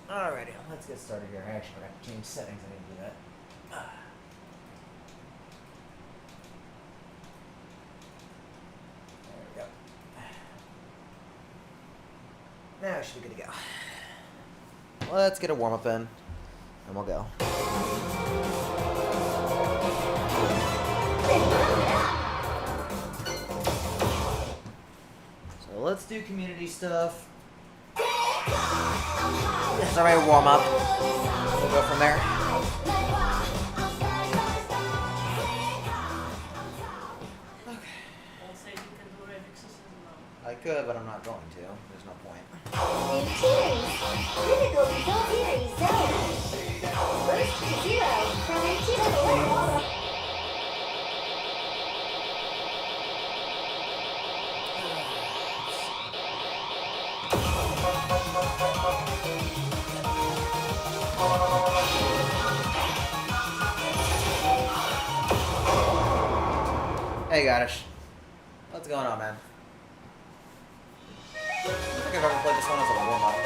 Alrighty, let's get started here. Actually, I have to change settings. I need to do that. There we go. Now I should be good to go. Let's get a warm up in, and we'll go. So let's do community stuff. This is already a warm up. We'll go from there. Okay. I could, but I'm not going to. There's no point. New series. Critical control theory zone. First to 0 from 18 level. Hey, Goddess. What's going on, man? I don't think I've ever played this one as a warm-up.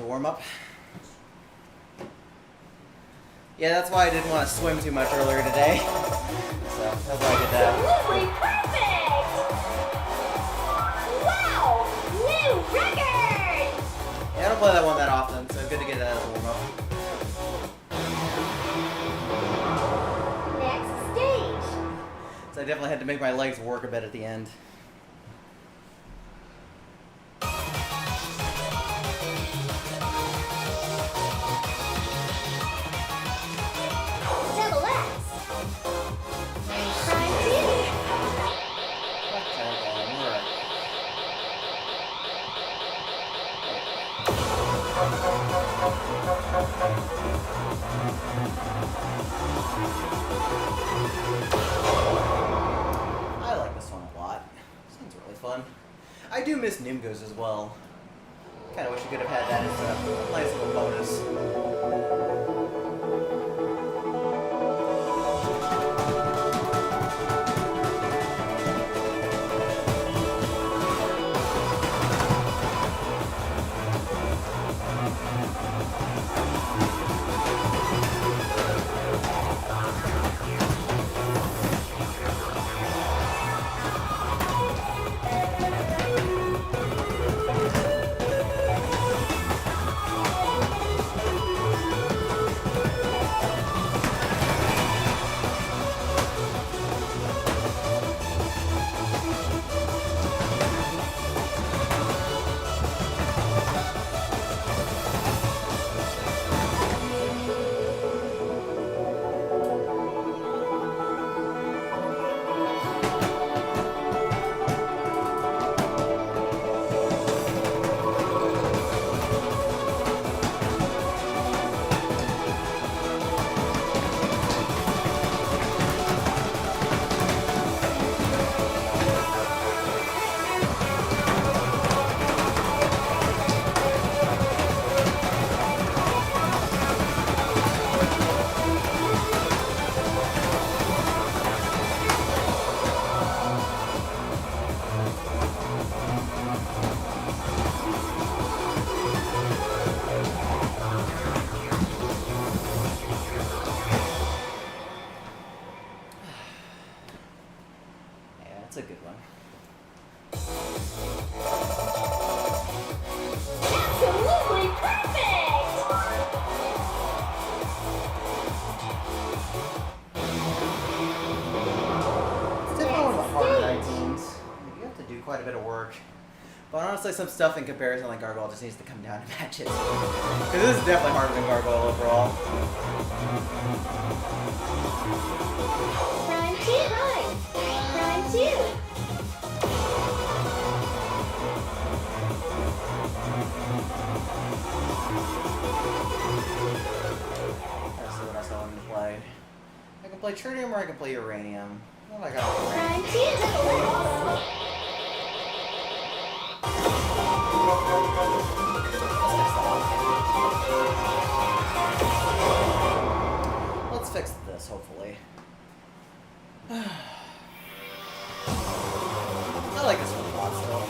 Warm-up. Yeah, that's why I didn't want to swim too much earlier today. So that's why I did that. Absolutely perfect! Wow! New record! Yeah, I don't play that one that often, so good to get that as a warm-up. Next stage. So I definitely had to make my legs work a bit at the end. I like this one a lot. Sounds really fun. I do miss Nimgos as well. Kind of wish you could have had that as a nice little bonus. honestly, some stuff in comparison like Gargoyle just needs to come down to matches. Because this is definitely harder than Gargoyle overall. Prime 2 Prime. Prime 2. Let's see what else I wanted to play. I can play Tritium or I can play Uranium. What do I got? Prime 2 Double X. Let's fix this, hopefully. I like this one a lot still.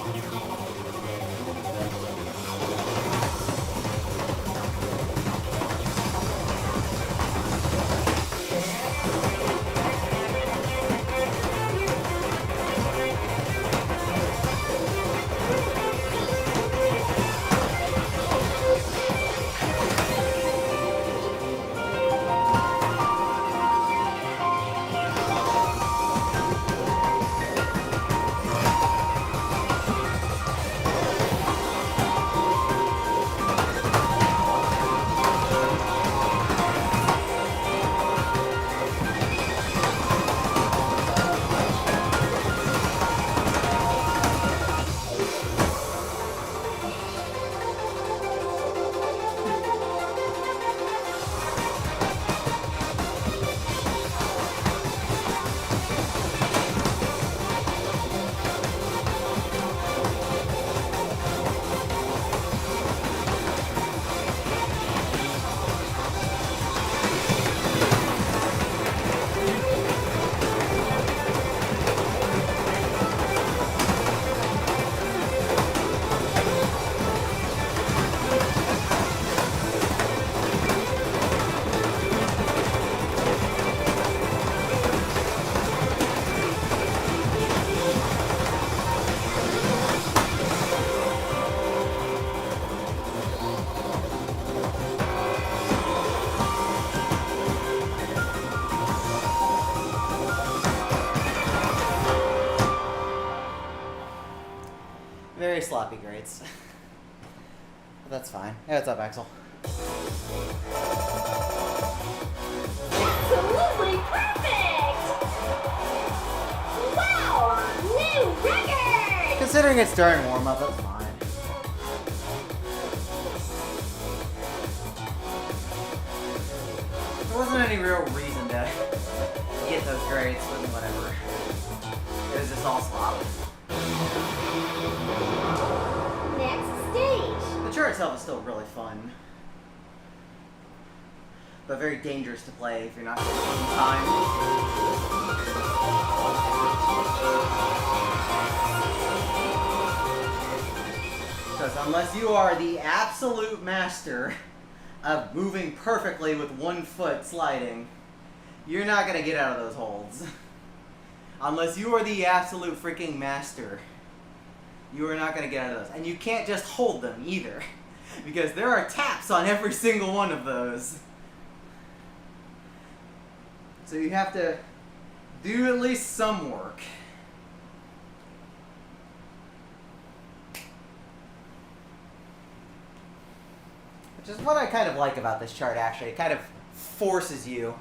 Very sloppy grades. But that's fine. Hey, what's up, Axel? Absolutely perfect! Wow! New record! Considering it's during warm-up, that's fine. There wasn't any real reason to get those grades, but whatever. It was just all slop. Next stage. The chart itself is still really fun. But very dangerous to play if you're not getting it in time. Because unless you are the absolute master of moving perfectly with 1 foot sliding, you're not going to get out of those holds. Unless you are the absolute freaking master, you are not going to get out of those. And you can't just hold them either, because there are taps on every single one of those. So you have to do at least some work. Which is what I kind of like about this chart, actually. It kind of forces you,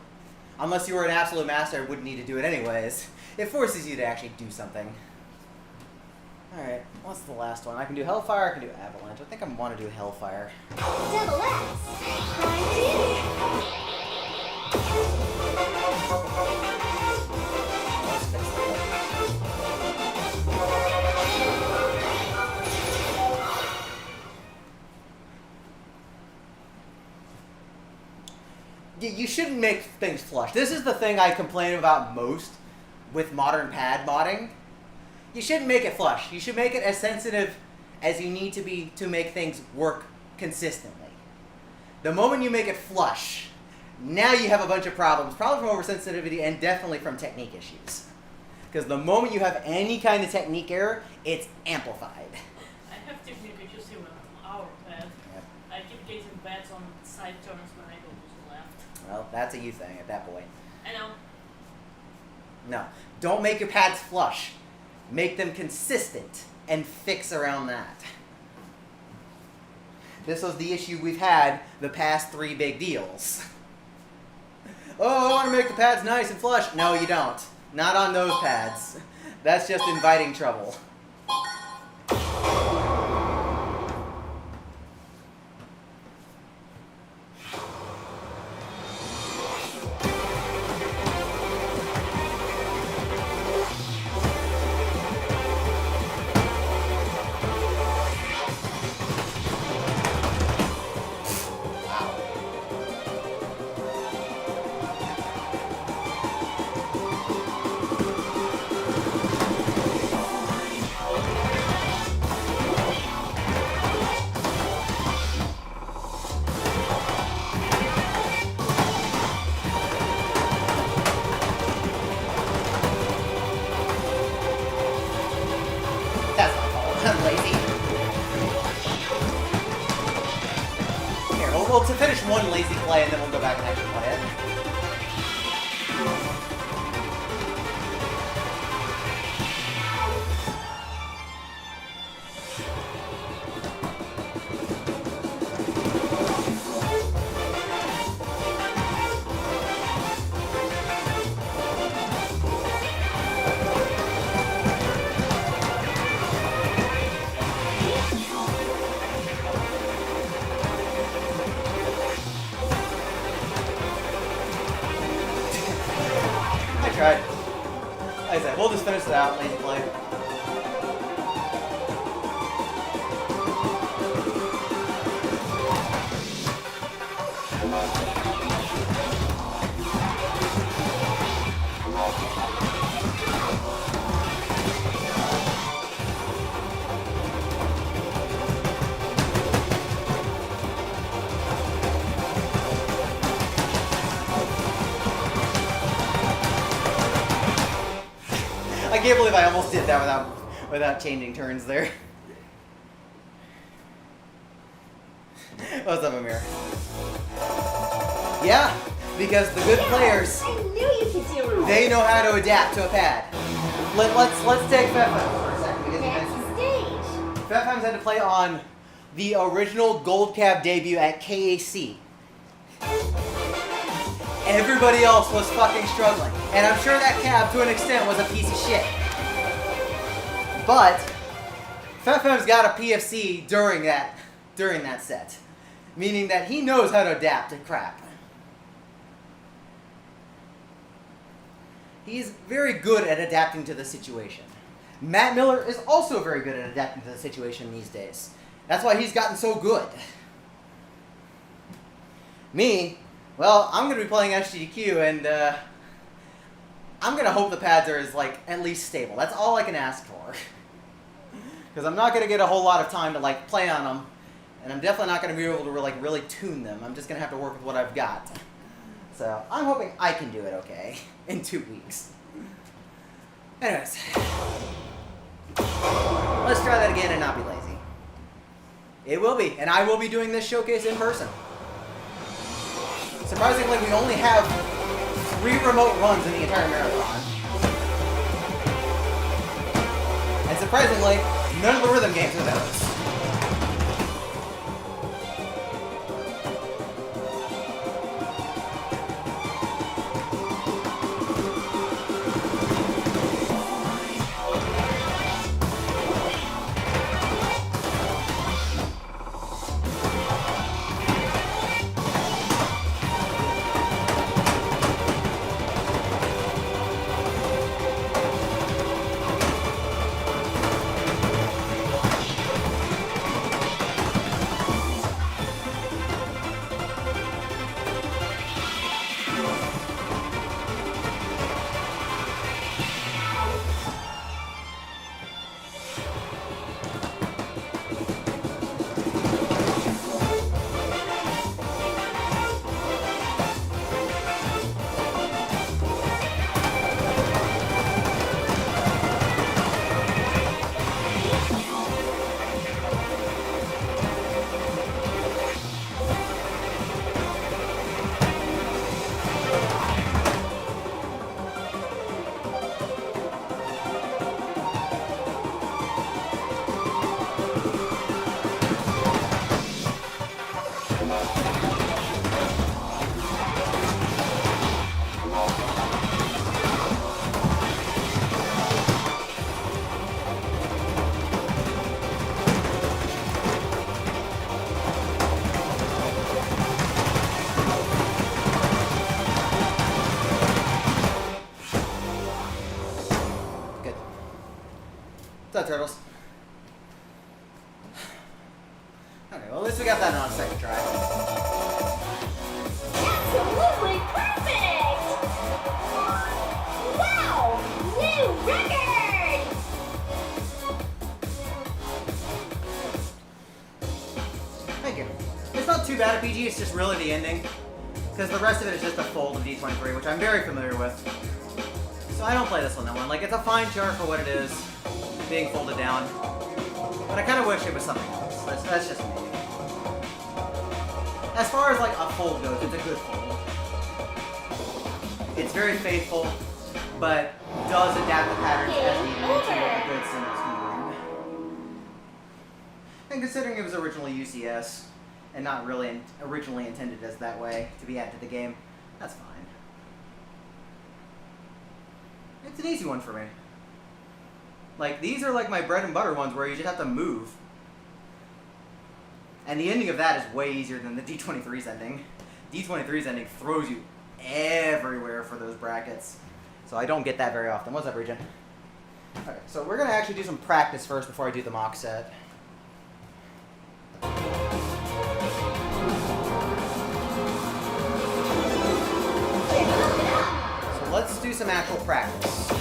unless you were an absolute master, I wouldn't need to do it anyways. It forces you to actually do something. Alright, what's the last one? I can do Hellfire, I can do Avalanche. I think I want to do Hellfire. Double X. Prime 2. You shouldn't make things flush. This is the thing I complain about most with modern pad modding. You shouldn't make it flush. You should make it as sensitive as you need to be to make things work consistently. The moment you make it flush, now you have a bunch of problems, probably from oversensitivity and definitely from technique issues. Because the moment you have any kind of technique error, it's amplified. I have technique issues even on our pad. Yep. I keep getting bats on side turns when I go to the left. Well, that's a you thing at that point. I know. No, don't make your pads flush. Make them consistent and fix around that. This was the issue we've had the past 3 big deals. Oh, I want to make the pads nice and flush. No, you don't. Not on those pads. That's just inviting trouble. That's my fault. I'm lazy. Here, we'll to finish one lazy play and then we'll go back and actually play it. I tried. Like I said, we'll just finish it out, lazy play. I can't believe I almost did that without changing turns there. What's up, Amir? Yeah, because the good players, I knew you could do it. they know how to adapt to a pad. Let's take Fefem for a second because That's the stage. Fefem's had to play on the original Gold Cab debut at KAC. Everybody else was fucking struggling. And I'm sure that cab, to an extent, was a piece of shit. But Fefem's got a PFC during that set. Meaning that he knows how to adapt to crap. He's very good at adapting to the situation. Matt Miller is also very good at adapting to the situation these days. That's why he's gotten so good. Me, well, I'm going to be playing SGDQ, and I'm going to hope the pads are at least stable. That's all I can ask for. Because I'm not going to get a whole lot of time to play on them, and I'm definitely not going to be able to really tune them. I'm just going to have to work with what I've got. So I'm hoping I can do it okay in 2 weeks. Anyways, let's try that again and not be lazy. It will be, and I will be doing this showcase in person. Surprisingly, we only have 3 remote runs in the entire marathon. And surprisingly, none of the rhythm games are those. up, turtles? Okay, well, at least we got that on a second try. Absolutely perfect! Wow! New record! Thank you. It's not too bad a PG, it's just really the ending. Because the rest of it is just a fold of D23, which I'm very familiar with. So I don't play this on that one. Like, it's a fine chart for what it is, being folded down. But I kind of wish it was something else. That's just me. As far as, like, a fold goes, it's a good fold. It's very faithful, but does adapt the patterns as needed to a good single scoring. And considering it was originally UCS, and not really originally intended as that way to be added to the game, that's fine. It's an easy one for me. Like, these are like my bread and butter ones where you just have to move. And the ending of that is way easier than the D23's ending. D23's ending throws you everywhere for those brackets. So I don't get that very often. What's up, Regen? Okay, so we're going to actually do some practice first before I do the mock set. So let's do some actual practice.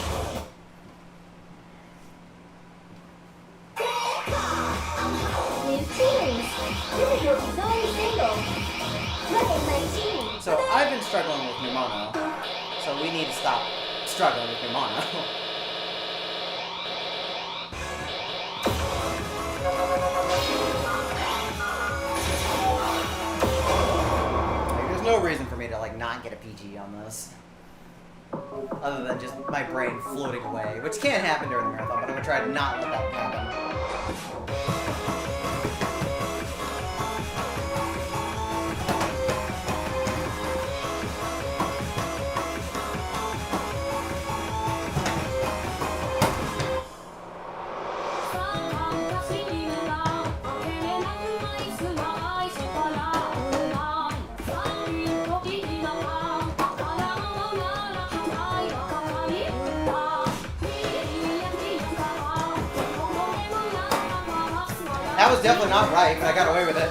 New series. Difficulty zone single. Level 19. So I've been struggling with Pneumono, so we need to stop struggling with Pneumono. Like, there's no reason for me to like not get a PG on this. Other than just my brain floating away, which can happen during the marathon, but I'm gonna try to not let that happen. That was definitely not right, but I got away with it.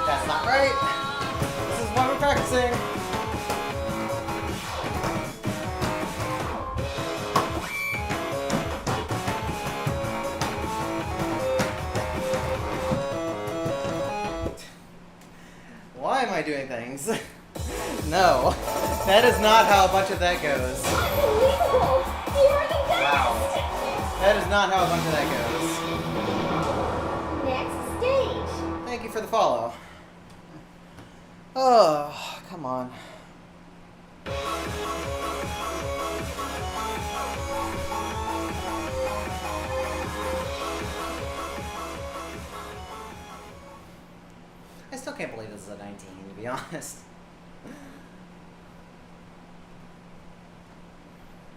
That's not right. This is why we're practicing. Why am I doing things? No, that is not how a bunch of that goes. Unbelievable! You're the best! Wow. That is not how a bunch of that goes. Next stage. Thank you for the follow. Oh, come on. I still can't believe this is a 19, to be honest.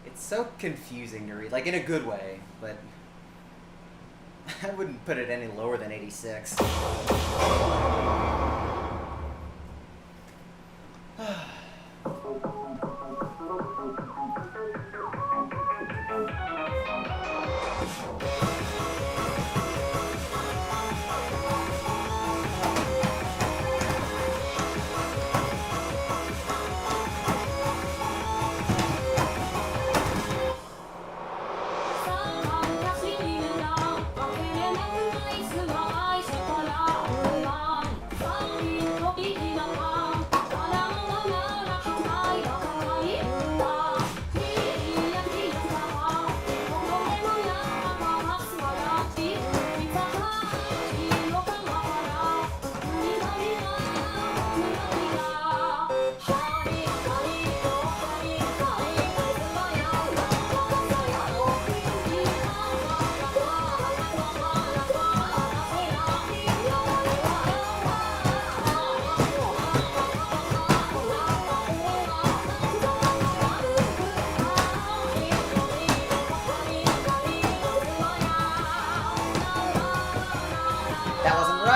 It's so confusing to read, like in a good way, but I wouldn't put it any lower than 86.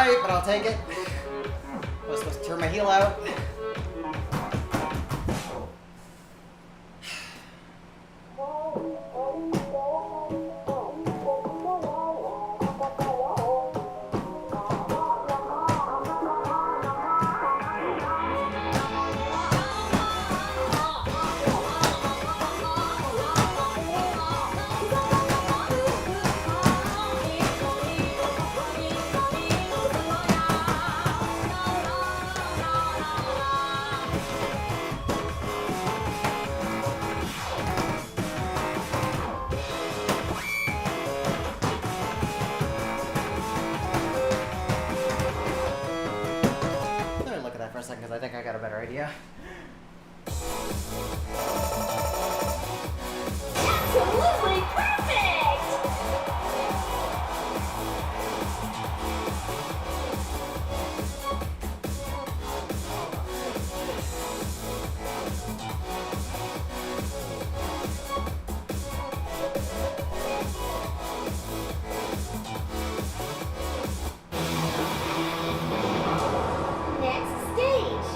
alright, but I'll take it. I was supposed to turn my heel out. Let me look at that for a second because I think I got a better idea. Absolutely perfect! Next stage.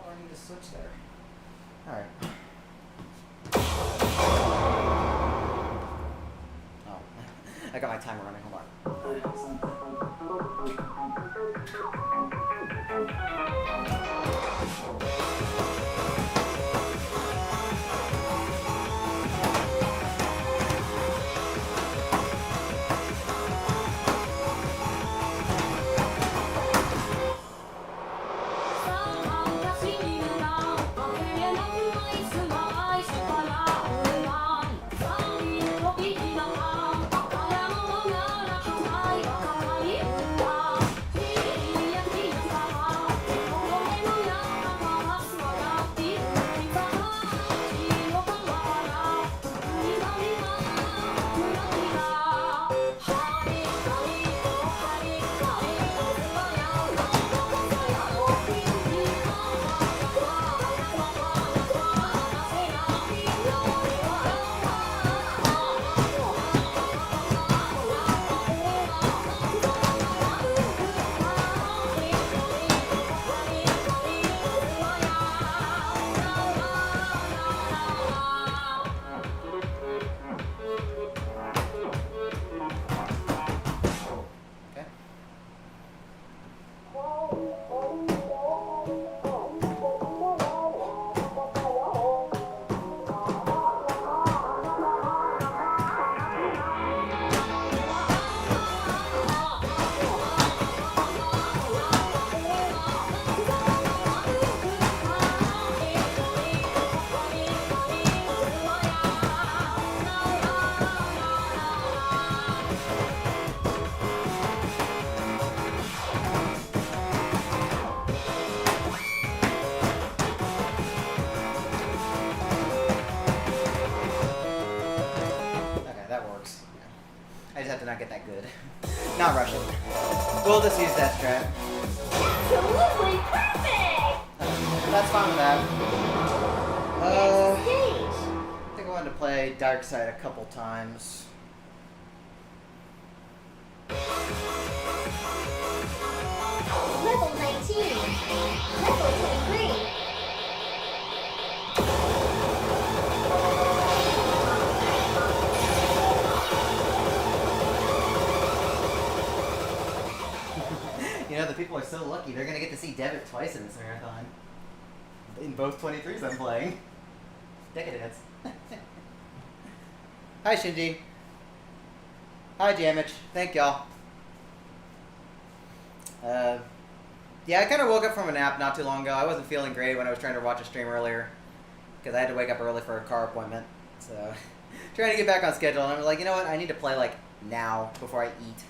I need to switch there. Alright. Oh. I got my timer running. Hold on. Okay. Okay, that works. I just have to not get that good. Not rushing. We'll just use that strat. Absolutely perfect! That's fine with that. Next stage. I think I wanted to play Dark Side a couple times. Level 19. Level 23. You know, the people are so lucky. They're going to get to see Devitt twice in this marathon. In both 23s I'm playing. Decadence. Hi, Shinji. Hi, Jamich. Thank y'all. Yeah, I kind of woke up from a nap not too long ago. I wasn't feeling great when I was trying to watch a stream earlier because I had to wake up early for a car appointment. So, trying to get back on schedule. And I'm like, you know what? I need to play, like, now before I eat.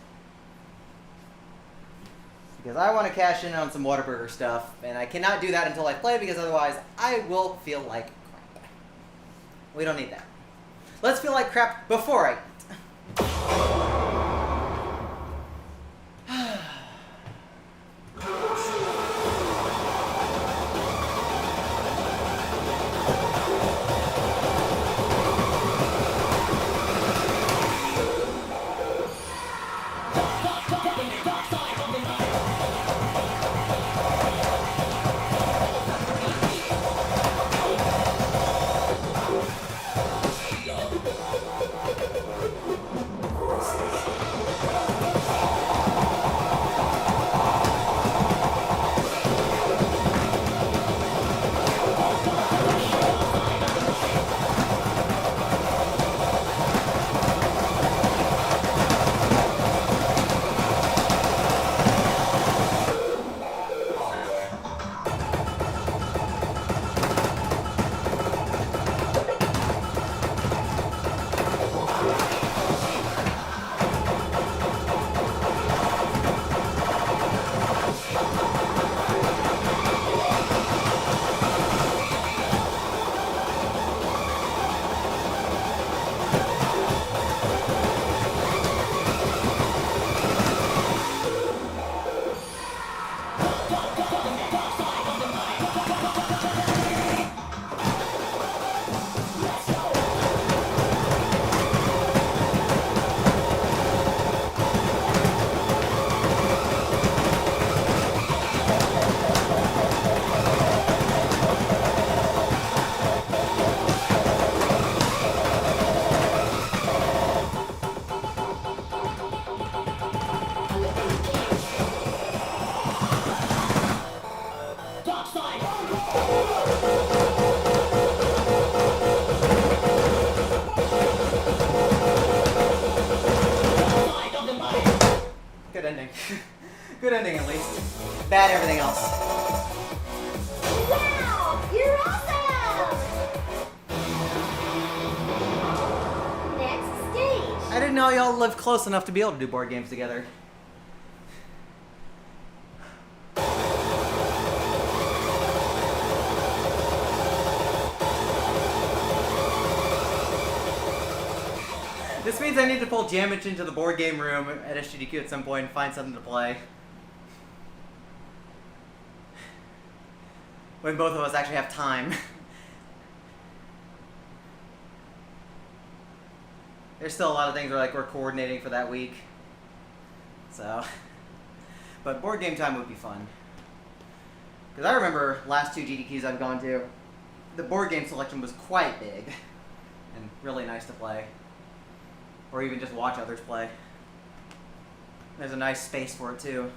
Because I want to cash in on some Whataburger stuff, and I cannot do that until I play, because otherwise I will feel like crap. We don't need that. Let's feel like crap before I eat. Good ending. Good ending, at least. Bad everything else. Wow! You're awesome! Next stage. I didn't know y'all lived close enough to be able to do board games together. This means I need to pull Jamich into the board game room at SGDQ at some point and find something to play. When both of us actually have time. There's still a lot of things where we're coordinating for that week. So, but board game time would be fun. Because I remember last two GDQs I've gone to, the board game selection was quite big and really nice to play. Or even just watch others play. There's a nice space for it too.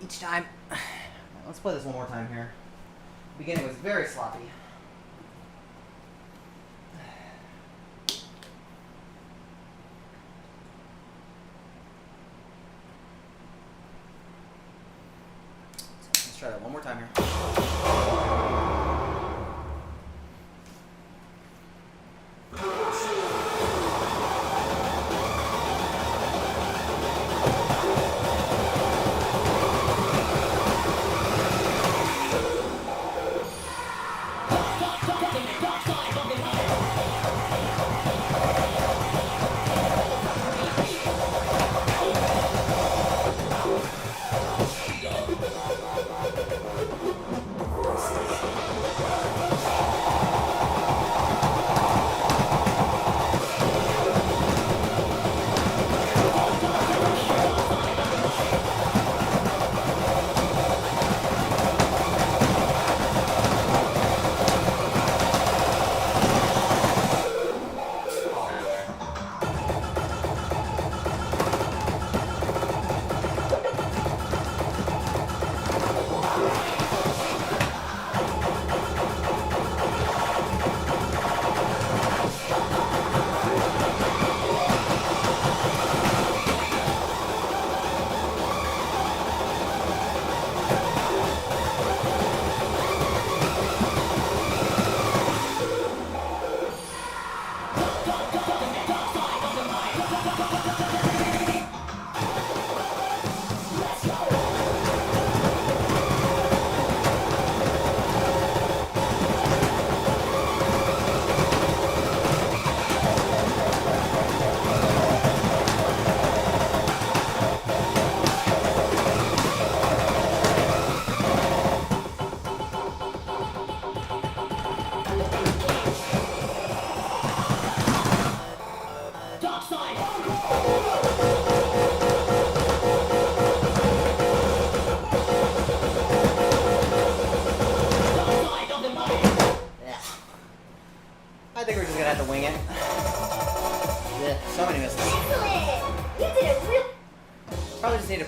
Each time. Let's play this one more time here. The beginning was very sloppy. Let's try that one more time here.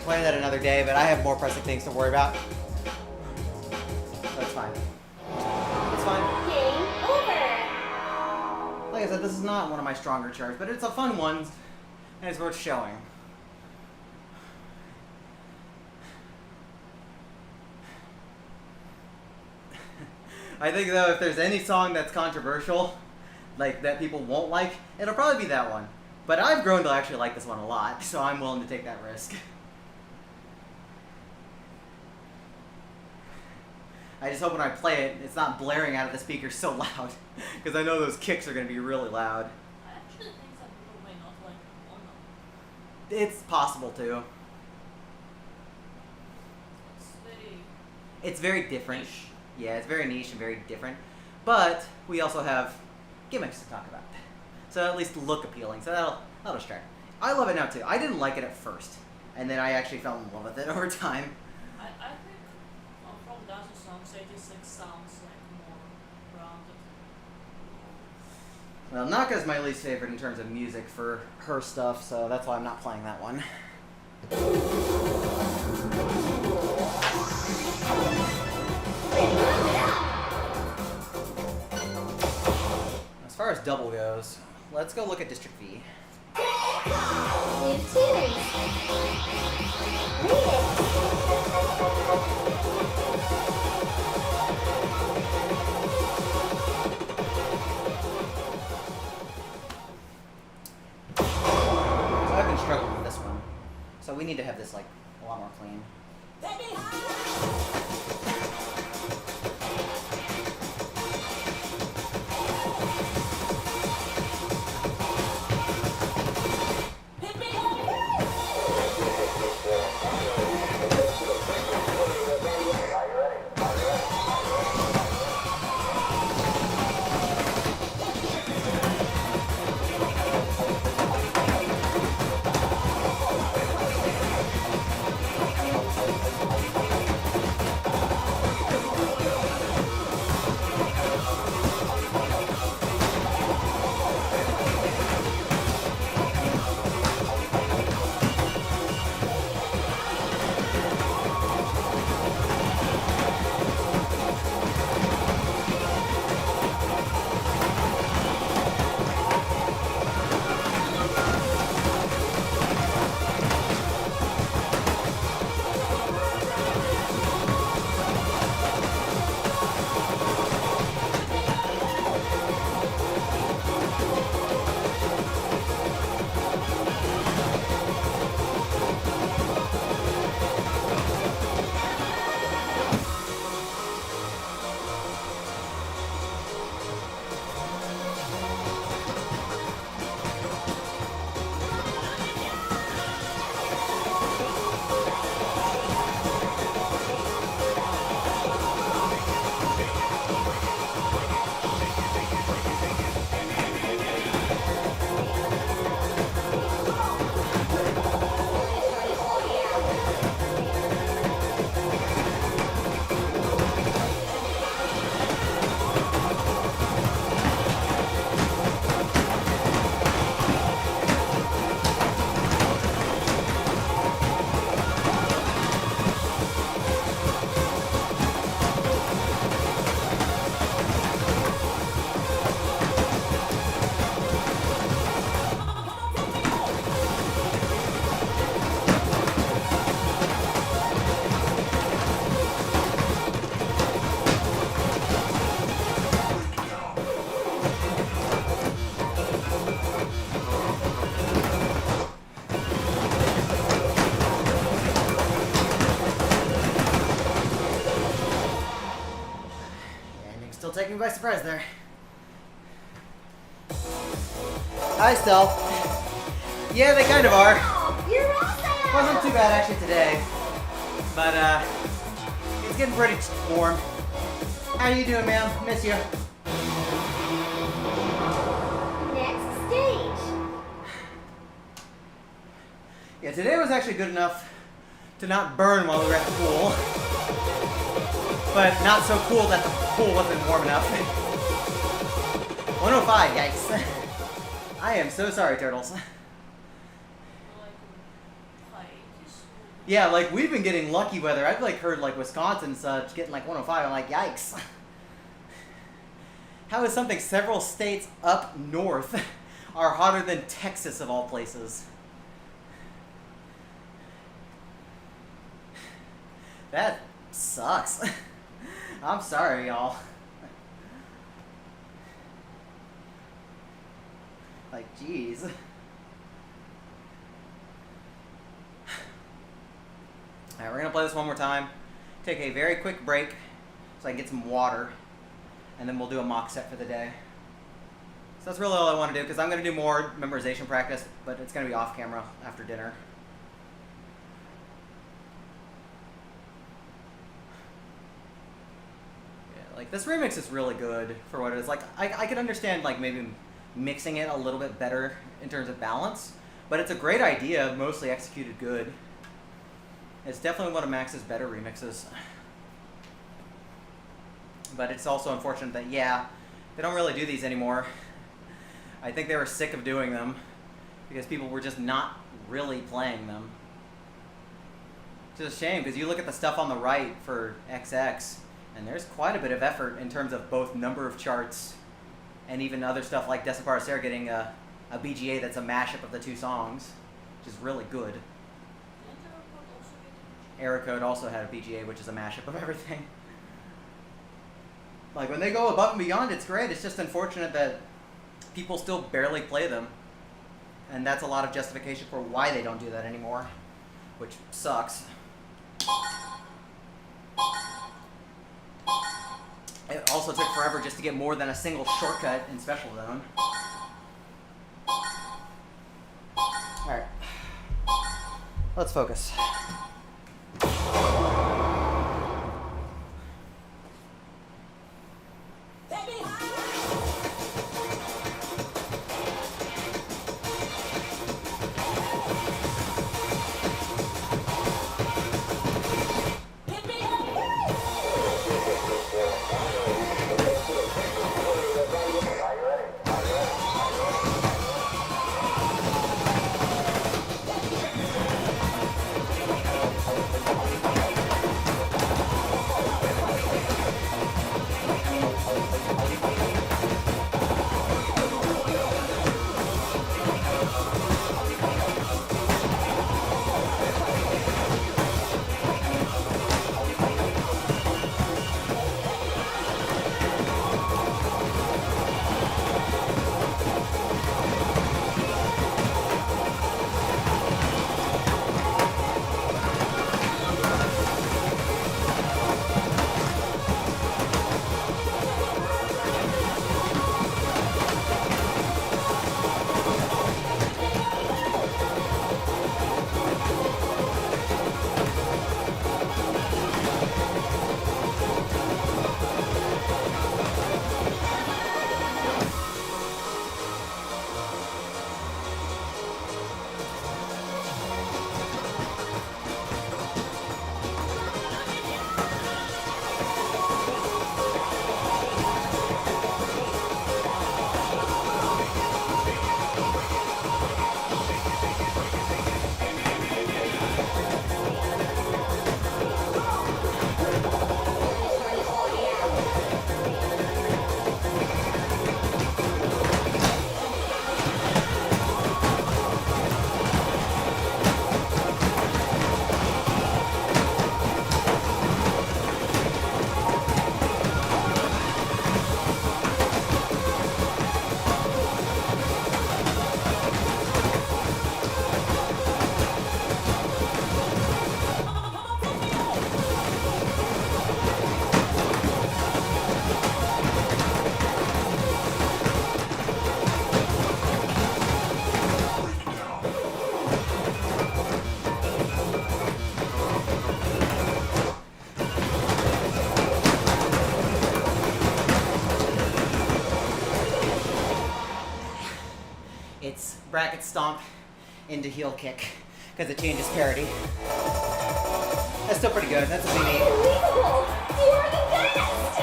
plan that another day, but I have more pressing things to worry about. So it's fine. It's fine. Game over. Like I said, this is not one of my stronger charts, but it's a fun one, and it's worth showing. I think, though, if there's any song that's controversial, like, that people won't like, it'll probably be that one. But I've grown to actually like this one a lot, so I'm willing to take that risk. I just hope when I play it, it's not blaring out of the speakers so loud, because I know those kicks are going to be really loud. I actually think some people may not like Ono. It's possible, too. It's It's very different. niche. Yeah, it's very niche and very different. But we also have gimmicks to talk about. So at least look appealing. So that'll distract. I love it now too. I didn't like it at first. And then I actually fell in love with it over time. I think from dancing songs, 86 sounds like more grounded. Well, Naka's my least favorite in terms of music for her stuff, so that's why I'm not playing that one. As far as double goes, let's go look at District V. New tunes. So I've been struggling with this one. So we need to have this like a lot more clean. Still taking me by surprise there. Hi, Stealth. Yeah, they kind of are. You're awesome. Wasn't too bad actually today, but it's getting pretty warm. How you doing, ma'am? Miss you. Next stage. Yeah, today was actually good enough to not burn while we were at the pool, but not so cool that the pool wasn't warm enough. 105, yikes. I am so sorry, turtles. Like, high, this would Yeah, like we've been getting lucky weather. I've like heard like Wisconsin and such getting like 105. I'm like, yikes. How is something several states up north are hotter than Texas of all places? That sucks. I'm sorry, y'all. Like, jeez. Alright, we're gonna play this one more time. Take a very quick break so I can get some water, and then we'll do a mock set for the day. So that's really all I want to do, because I'm gonna do more memorization practice, but it's gonna be off camera after dinner. Yeah, like this remix is really good for what it is. Like I could understand like maybe mixing it a little bit better in terms of balance, but it's a great idea, mostly executed good. It's definitely one of Max's better remixes. But it's also unfortunate that, yeah, they don't really do these anymore. I think they were sick of doing them because people were just not really playing them. It's just a shame, because you look at the stuff on the right for XX, and there's quite a bit of effort in terms of both number of charts and even other stuff like Desaparecer getting a BGA that's a mashup of the two songs, which is really good. Error Code also had a BGA, which is a mashup of everything. Like, when they go above and beyond, it's great. It's just unfortunate that people still barely play them. And that's a lot of justification for why they don't do that anymore, which sucks. It also took forever just to get more than a single shortcut in Special Zone. Alright. Let's focus. It's bracket stomp into heel kick, because it changes parity. That's still pretty good. That's a B8. Unbelievable! You are the best!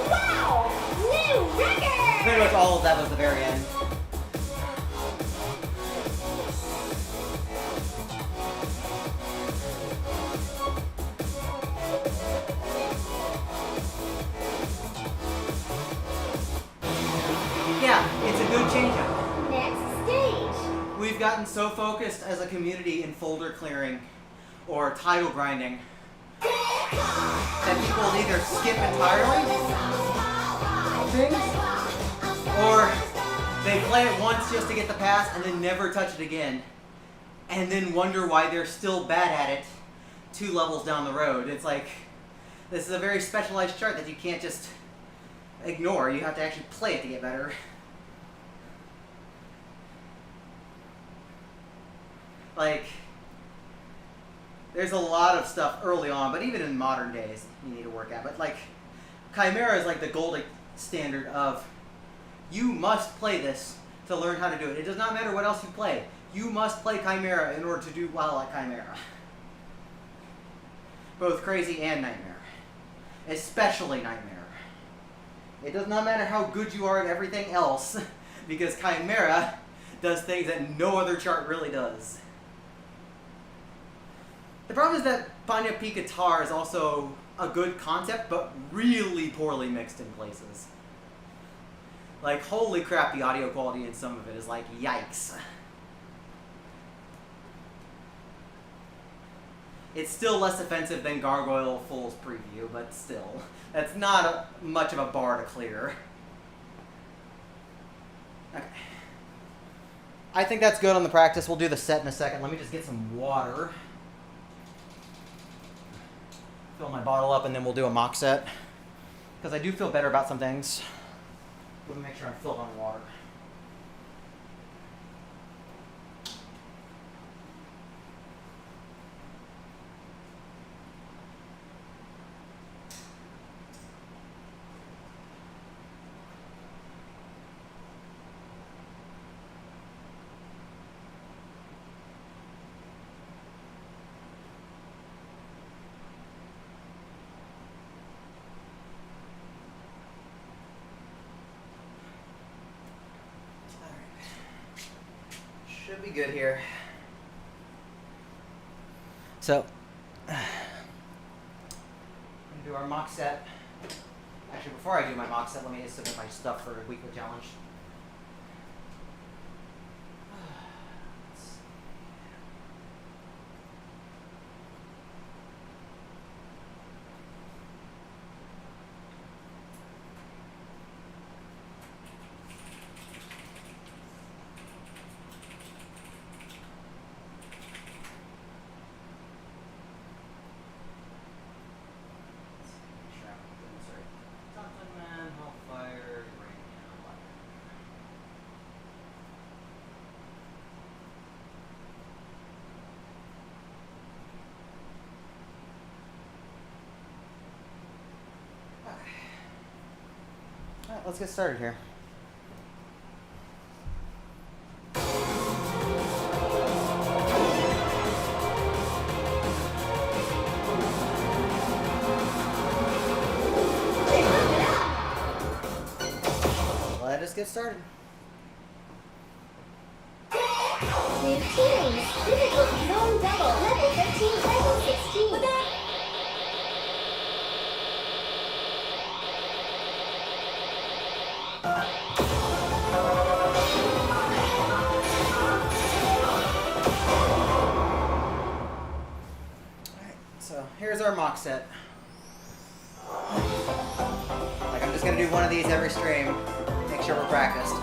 Wow! New record! Pretty much all of that was the very end. gotten so focused as a community in folder clearing or title grinding that people will either skip entirely things, or they play it once just to get the pass and then never touch it again, and then wonder why they're still bad at it 2 levels down the road. It's like, this is a very specialized chart that you can't just ignore. You have to actually play it to get better. Like, there's a lot of stuff early on, but even in modern days, you need to work at. But like, Chimera is like the gold standard of, you must play this to learn how to do it. It does not matter what else you play. You must play Chimera in order to do well at Chimera. Both Crazy and Nightmare. Especially Nightmare. It does not matter how good you are at everything else, because Chimera does things that no other chart really does. The problem is that Banya P guitar is also a good concept, but really poorly mixed in places. Like, holy crap, the audio quality in some of it is like, yikes. It's still less offensive than Gargoyle Fool's preview, but still. That's not much of a bar to clear. Okay. I think that's good on the practice. We'll do the set in a second. Let me just get some water. Fill my bottle up, and then we'll do a mock set. Because I do feel better about some things. Let me make sure I'm filled on water. Should be good here. So, I'm going to do our mock set. Actually, before I do my mock set, let me just submit my stuff for a weekly challenge. Alright, let's get started here. Let us get started. New teams. Difficulty zone double. Level 13, level 16. So here's our mock set. Like, I'm just gonna do one of these every stream. Make sure we're practiced.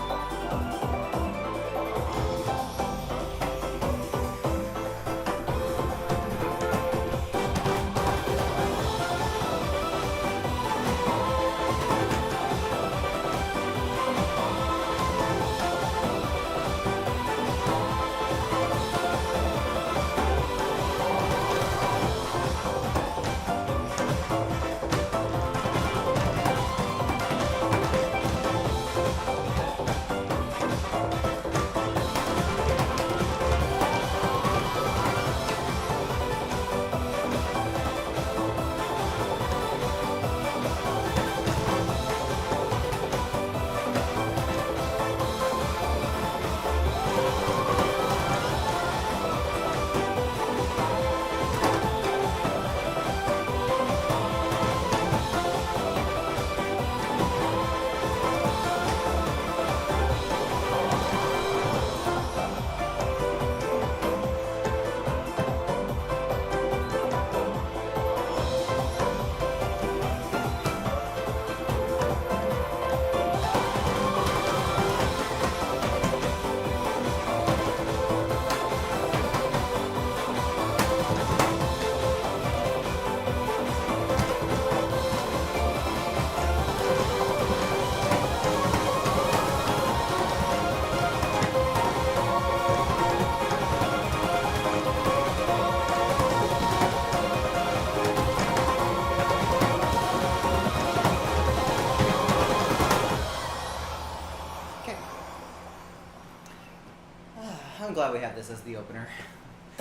we have this as the opener.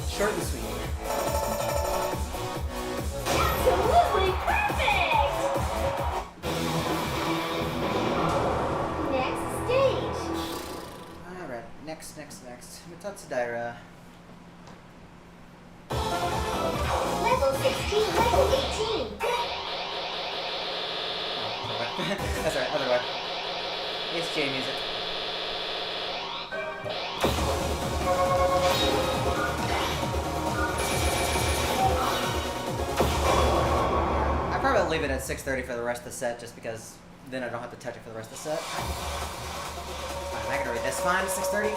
Short and sweet. Absolutely perfect! Next stage. Alright, next. Mitatsu Daira. Level 16, level 18. That's right, other way. It's J music. I probably leave it at 6:30 for the rest of the set, just because then I don't have to touch it for the rest of the set. I can read this fine at 6:30.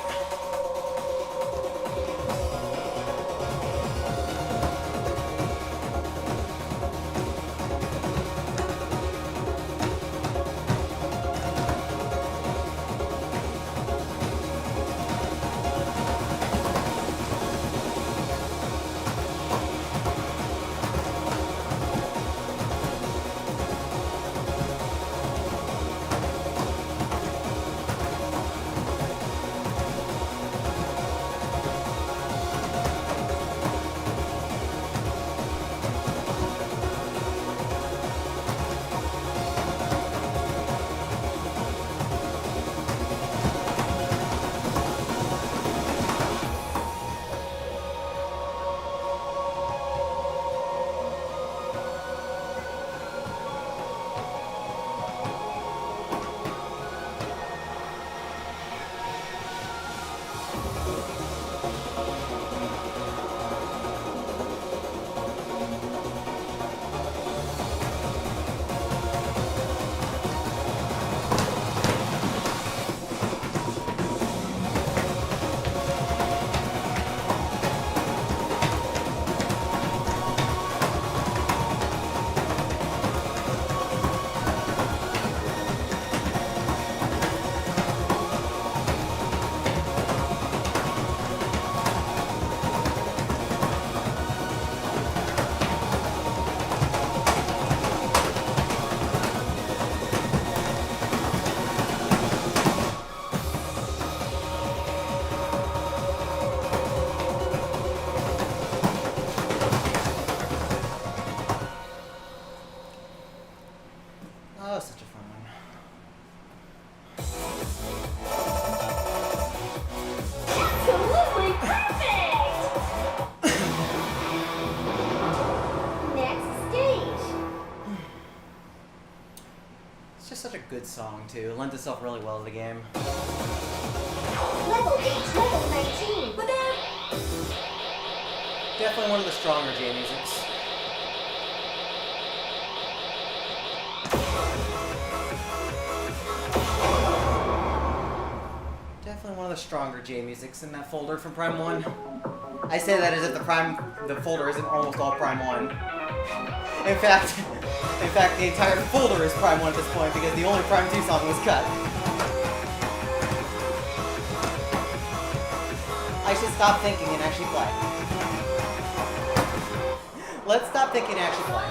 Oh, such a fun one. Absolutely perfect! Next stage. It's just such a good song, too. It lends itself really well to the game. Level 8, level 19. Definitely one of the stronger J musics. Definitely one of the stronger J musics in that folder from Prime 1. I say that as if the folder isn't almost all Prime 1. In fact, the entire folder is Prime 1 at this point because the only Prime 2 song was cut. I should stop thinking and actually play. Let's stop thinking and actually play.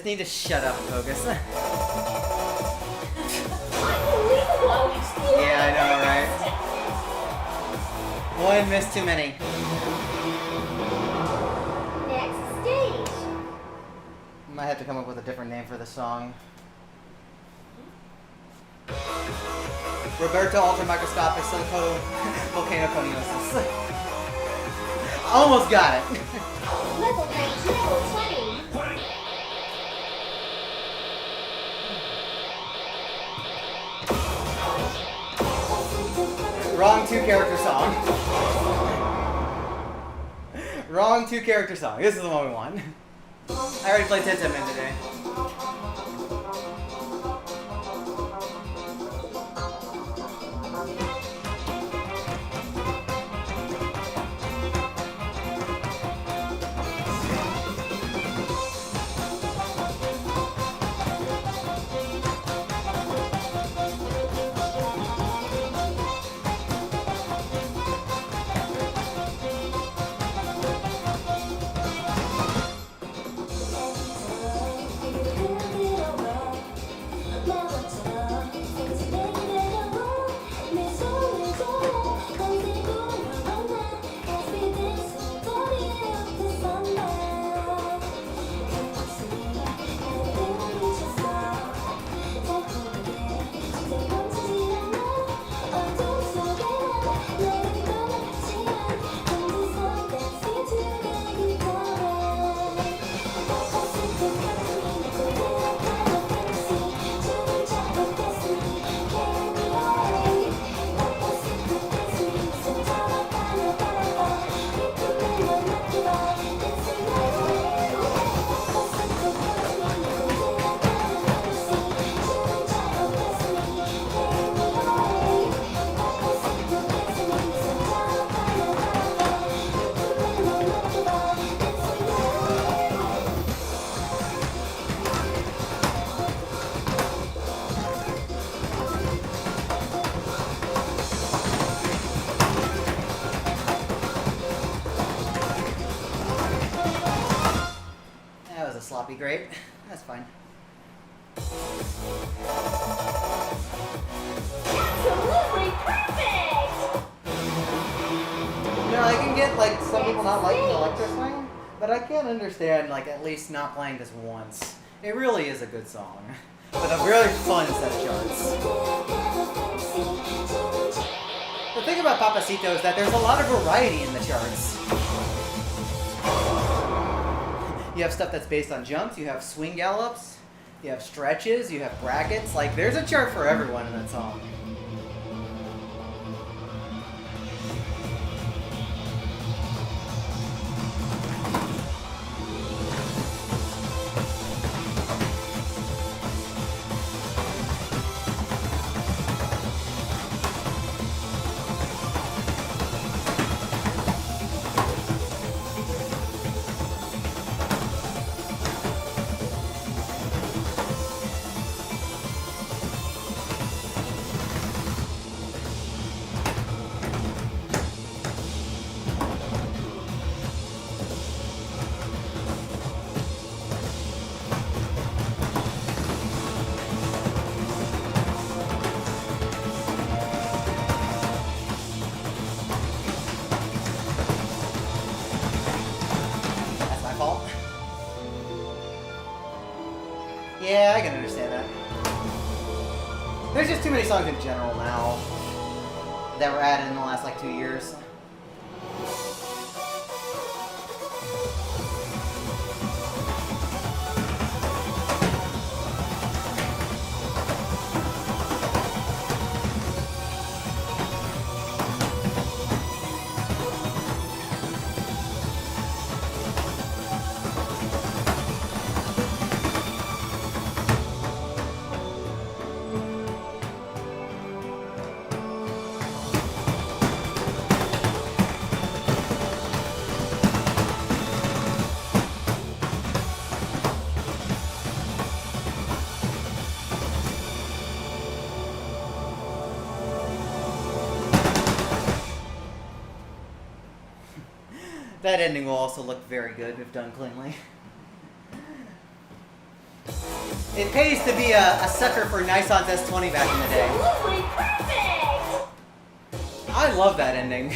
just need to shut up and focus. Unbelievable! Yeah, I know, right? One miss too many. Next stage. Might have to come up with a different name for the song. Roberto ultramicroscopic silico volcano coniosis. Almost got it. Level 19, level 20. Wrong two-character song. Wrong two-character song. This is the one we want. I already played Tetemen today. That was a sloppy grape. That's fine. Absolutely perfect! You know, I can get like some people not liking Electro Swing, but I can't understand like at least not playing this once. It really is a good song. With a really fun set of charts. The thing about Papacito is that there's a lot of variety in the charts. You have stuff that's based on jumps, you have swing gallops, you have stretches, you have brackets. Like, there's a chart for everyone in that song. Yeah, I can understand that. There's just too many songs in general now that were added in the last like 2 years. That ending will also look very good if done cleanly. It pays to be a sucker for Nissan's S20 back in the day. Absolutely perfect! I love that ending.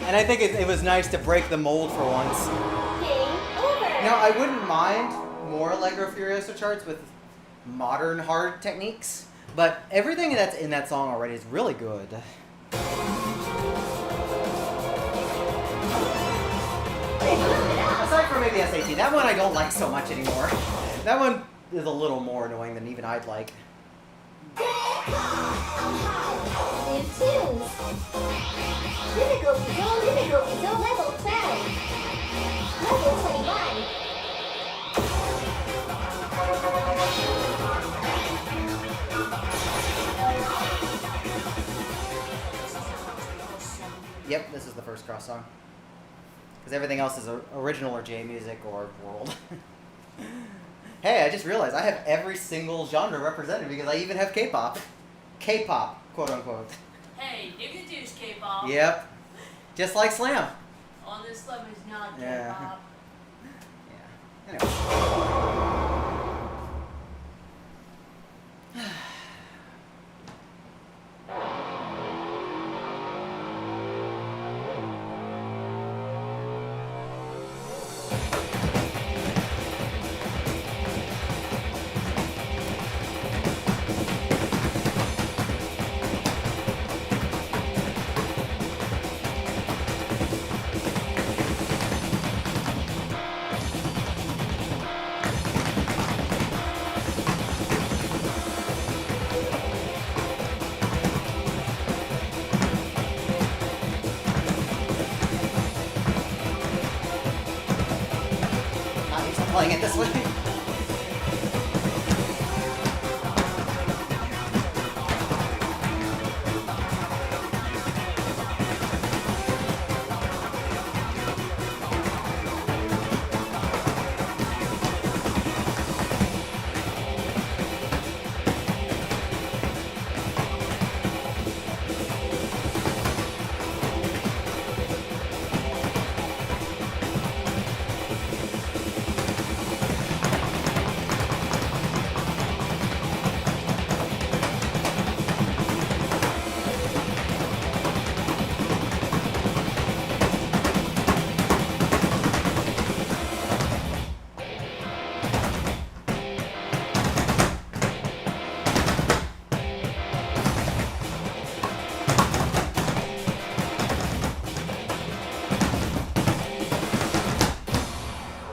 And I think it was nice to break the mold for once. Game over! Now, I wouldn't mind more Allegro Furioso charts with modern hard techniques, but everything that's in that song already is really good. Aside from maybe SAT, that one I don't like so much anymore. That one is a little more annoying than even I'd like. New tunes! Critical Control level 12! Level 21! Yep, this is the first cross song. Because everything else is original or J music or world. Hey, I just realized I have every single genre represented because I even have K-pop. K-pop, quote unquote. Hey, you can do K-pop. Yep. Just like Slam. On this level is not Yeah. K-pop. Yeah. Anyway. Not used to playing it this way.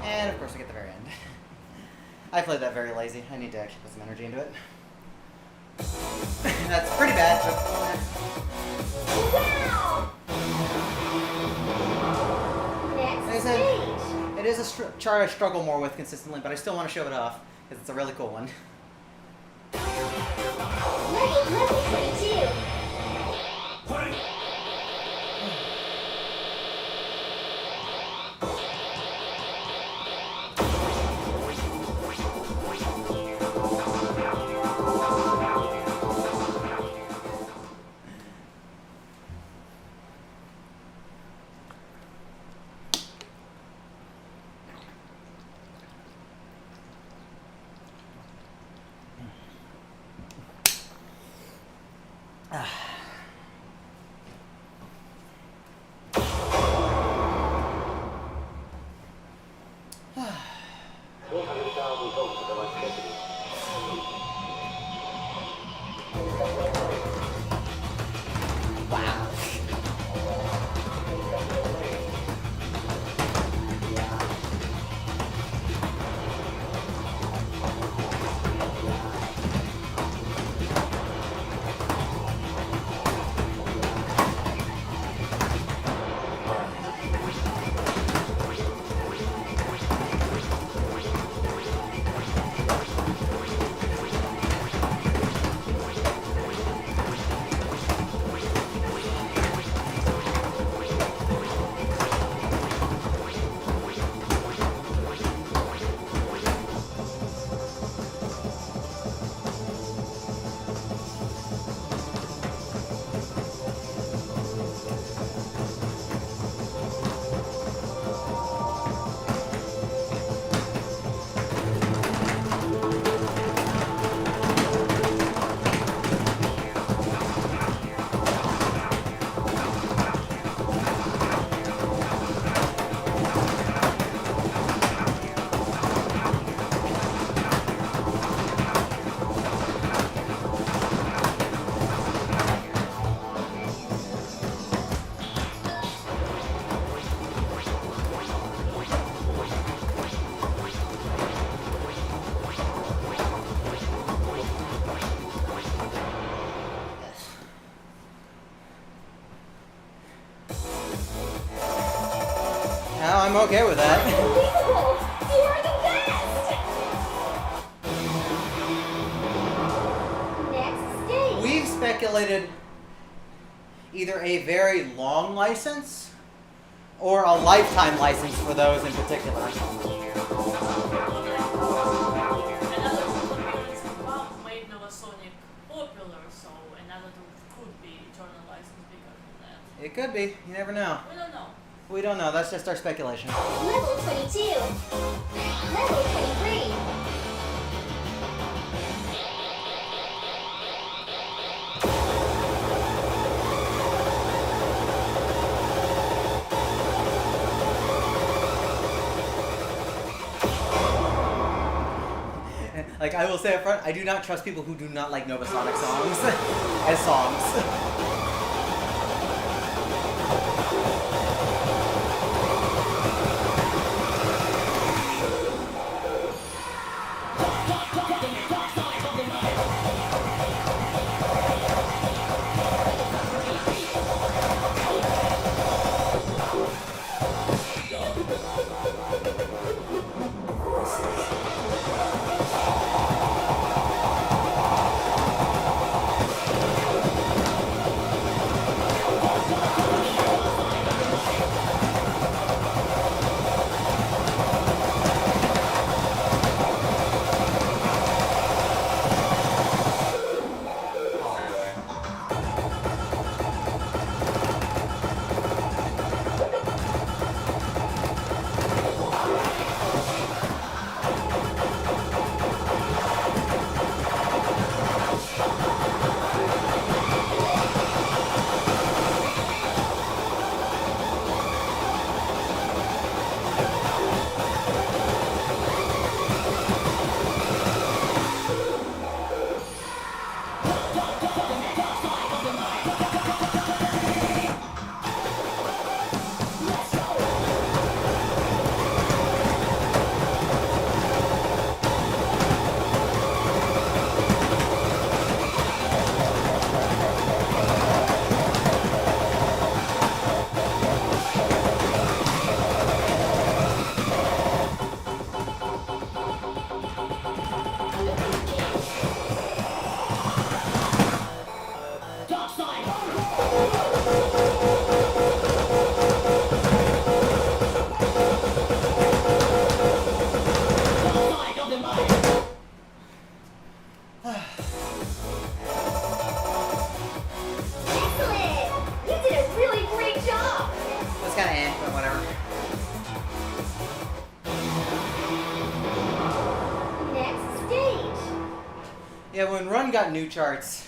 And of course we get the very end. I played that very lazy. I need to actually put some energy into it. That's pretty bad, but Wow! Next Like I said, stage! it is a chart I struggle more with consistently, but I still want to show it off because it's a really cool one. Level 22! Wow. I'm okay with that. Unbelievable! You are the best! Next stage. We've speculated either a very long license or a lifetime license for those in particular. Another appearance Bob made Novasonic popular, so another could be eternal license because of that. It could be. You never know. We don't know. We don't know. That's just our speculation. Level 22. Level 23. Like, I will say up front, I do not trust people who do not like Novasonic songs as songs. Yeah, when Run got new charts,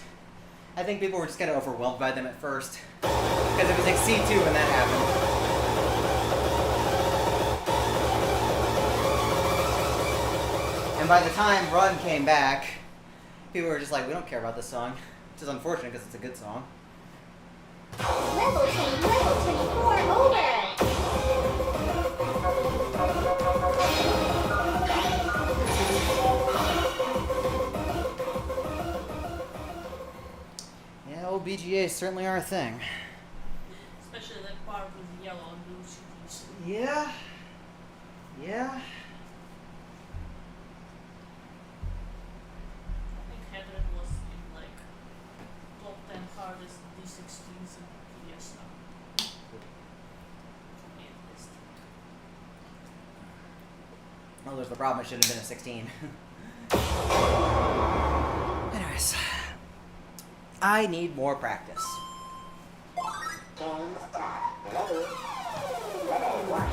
I think people were just kind of overwhelmed by them at first. Because it was like C2 when that happened. And by the time Run came back, people were just like, we don't care about this song. Which is unfortunate because it's a good song. Level 24 over. Yeah, old BGAs certainly are a thing. Especially that part with yellow and blue CDs. Yeah. Yeah. I think Hedron was in like top 10 hardest D16s in PS now. For me at least. Well, there's the problem. It shouldn't have been a 16. Anyways. I need more practice. Game start. Ready. Level 1.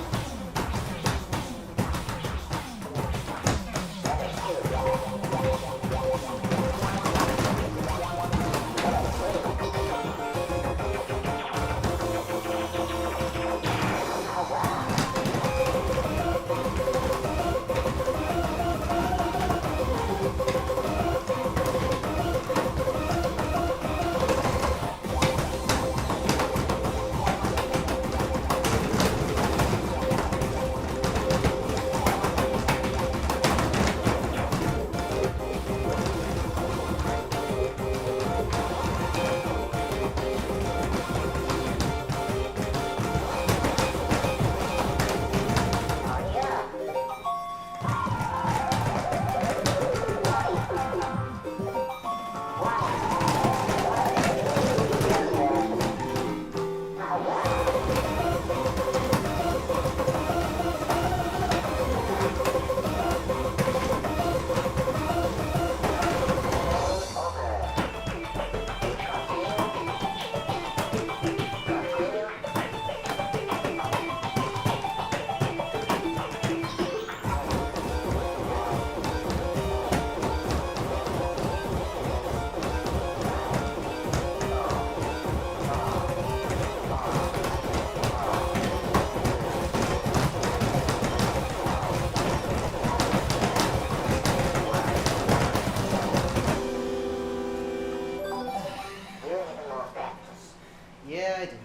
I do.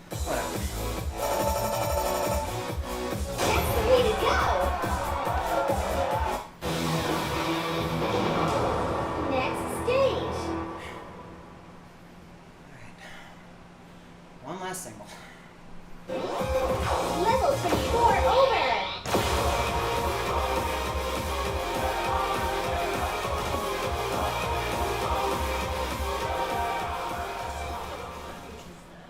Whatever. That's the way to go. Next stage. Alright. One last single. Level 24 over. Which is that?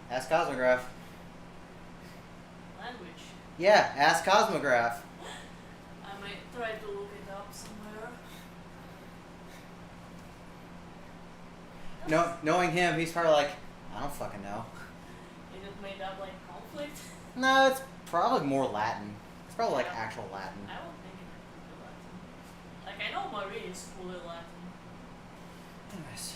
Ask Cosmograph. Language. Yeah, ask Cosmograph. I might try to look it up somewhere. No, knowing him, he's probably like, I don't fucking know. Is it made up like conflict? No, it's probably more Latin. It's probably like actual Latin. I don't think it could be Latin. Like, I know Marie is fully Latin. Nice.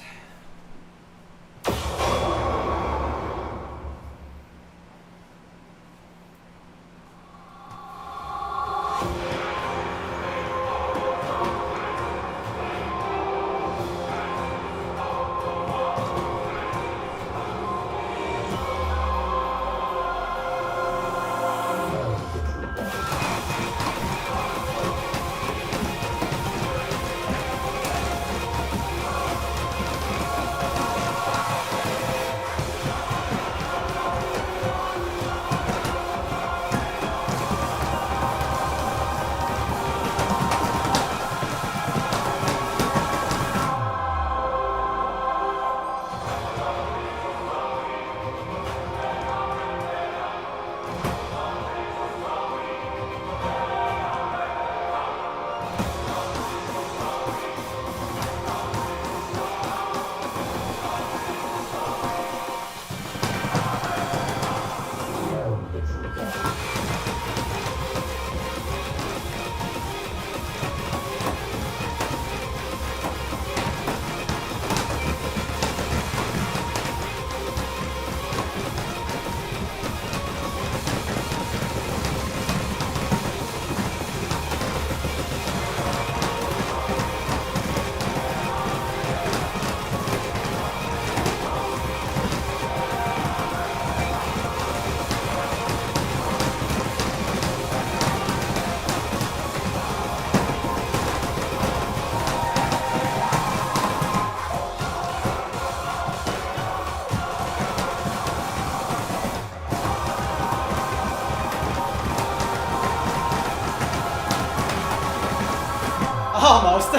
Almost.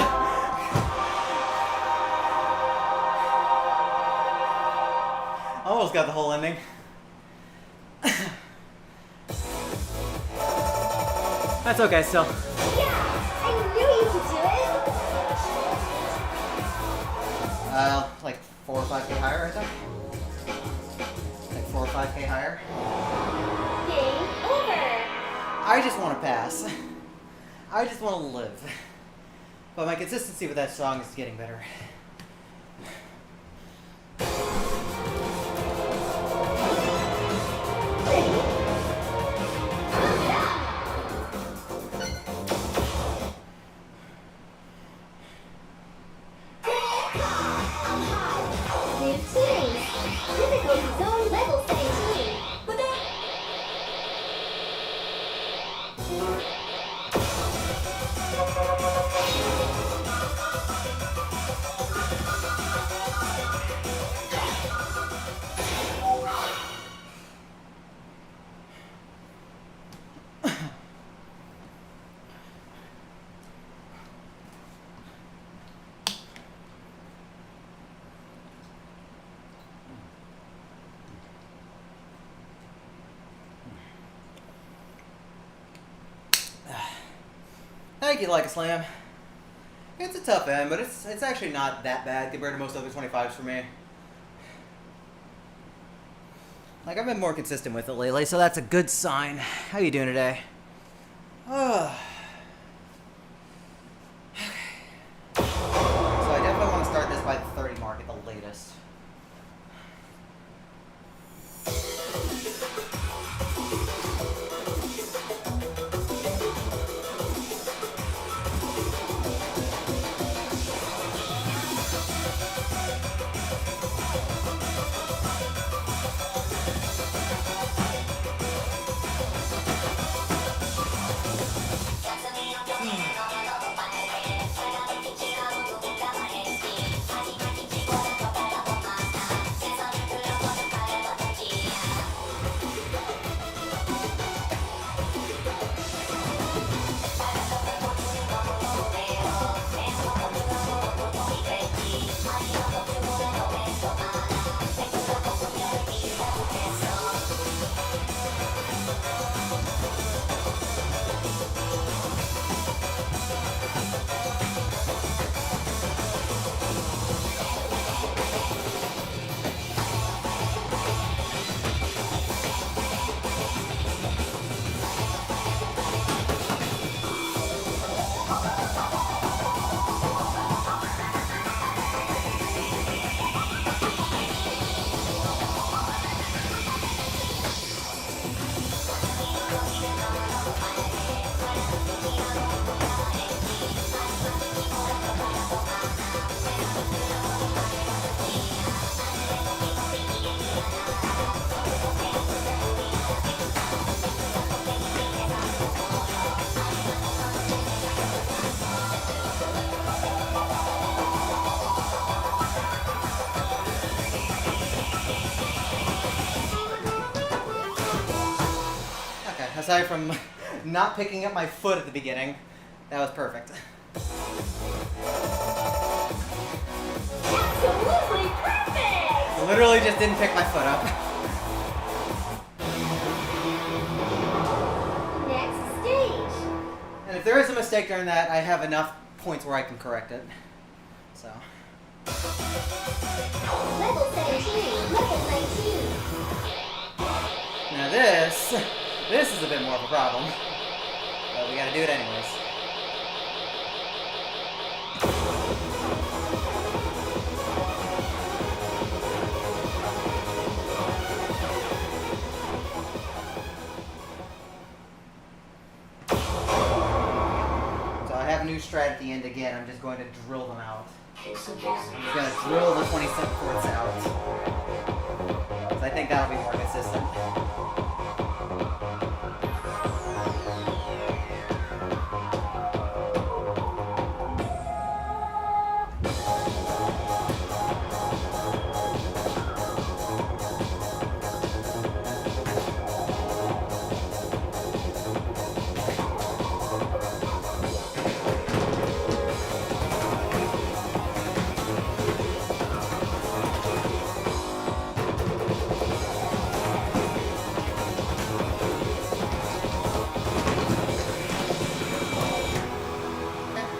Almost got the whole ending. That's okay, still. Yeah, I knew you could do it. Like 4 or 5k higher, I think. Like 4 or 5k higher. Game over. I just want to pass. I just want to live. But my consistency with that song is getting better. New teams. Difficulty zone level 17. Thank you, Like a Slam. It's a tough end, but it's actually not that bad compared to most other 25s for me. Like, I've been more consistent with it lately, so that's a good sign. How you doing today? So I definitely want to start this by the 30 mark at the latest. aside from not picking up my foot at the beginning, that was perfect. Absolutely perfect! Literally just didn't pick my foot up. Next stage. And if there is a mistake during that, I have enough points where I can correct it. So. Level 17, level 19. Now this is a bit more of a problem. But we gotta do it anyways. So I have a new strat at the end again. I'm just going to drill them out. I'm just going to drill the 24ths out. So I think that'll be more consistent.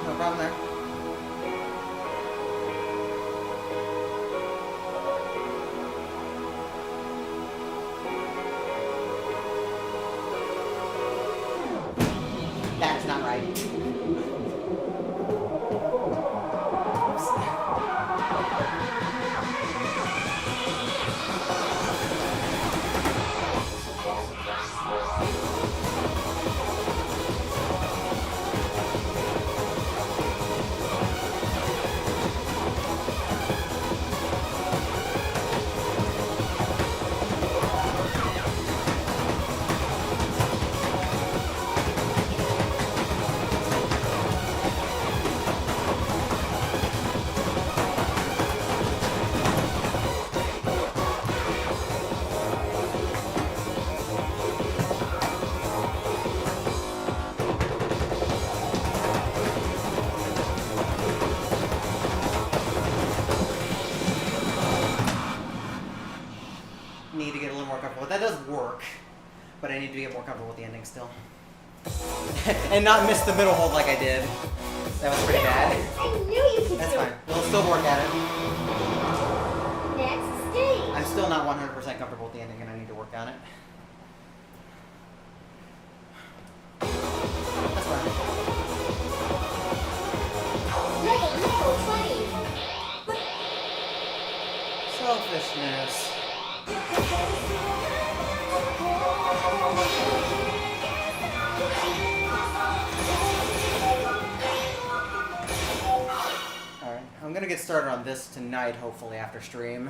No problem there. That is not right. Need to get a little more comfortable. That does work, but I need to get more comfortable with the ending still. And not miss the middle hold like I did. That was pretty bad. I knew you could That's do fine. it. We'll still work at it. Next stage. I'm still not 100% comfortable with the ending, and I need to work on it. That's fine. Level 20. Selfishness. Alright, I'm gonna get started on this tonight, hopefully, after stream.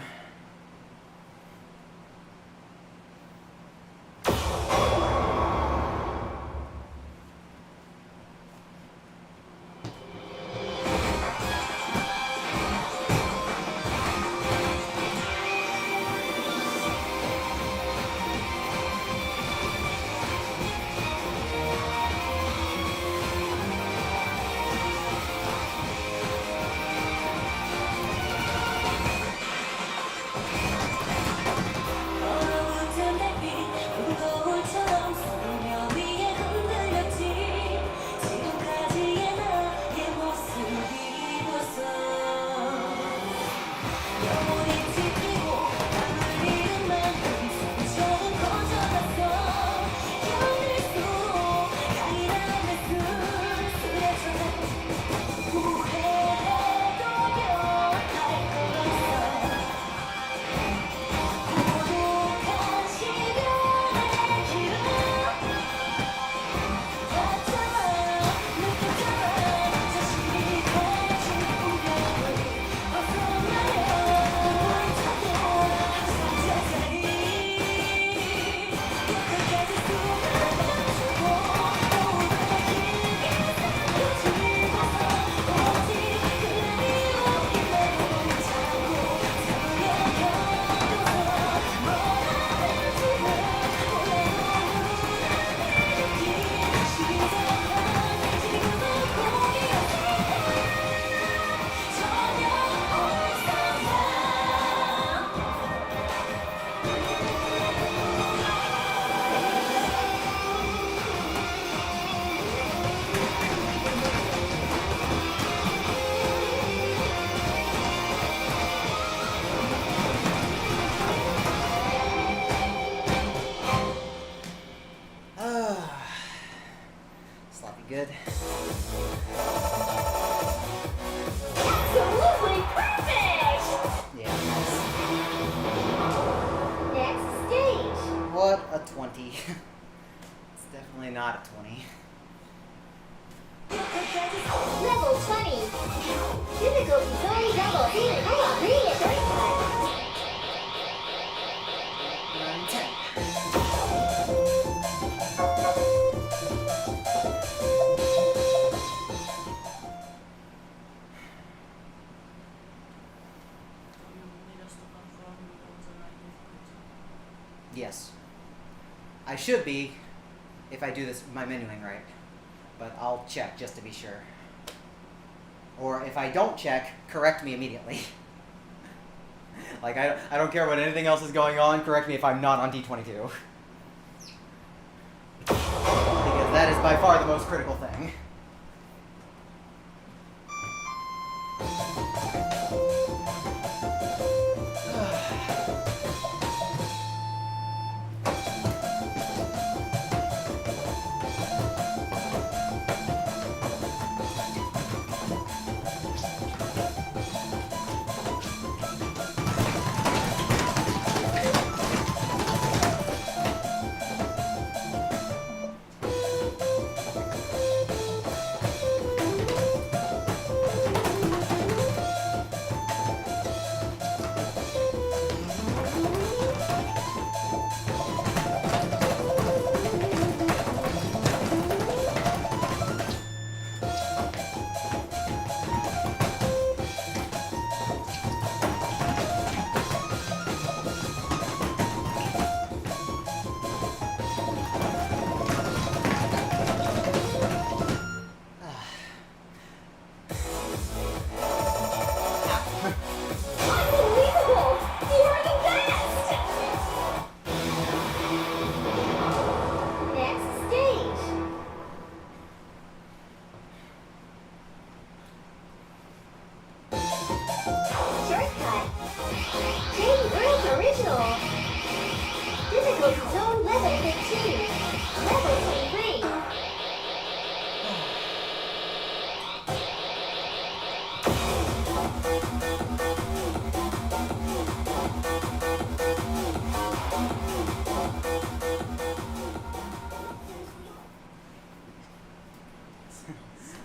20. It's definitely not a 20. Level 20. Difficulty zone double. Here, come on, read it. Shortcut. 9, 10. You need us to confirm you on the right difficulty. Yes. I should be if I do this my menuing right. But I'll check just to be sure. Or if I don't check, correct me immediately. Like, I don't care what anything else is going on, correct me if I'm not on D22. Because that is by far the most critical thing. Unbelievable! You are the best! Next stage. Shortcut. Chain Group Original. Difficulty zone level 15. Level 23.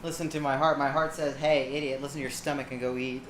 Listen to my heart. My heart says, hey, idiot, listen to your stomach and go eat.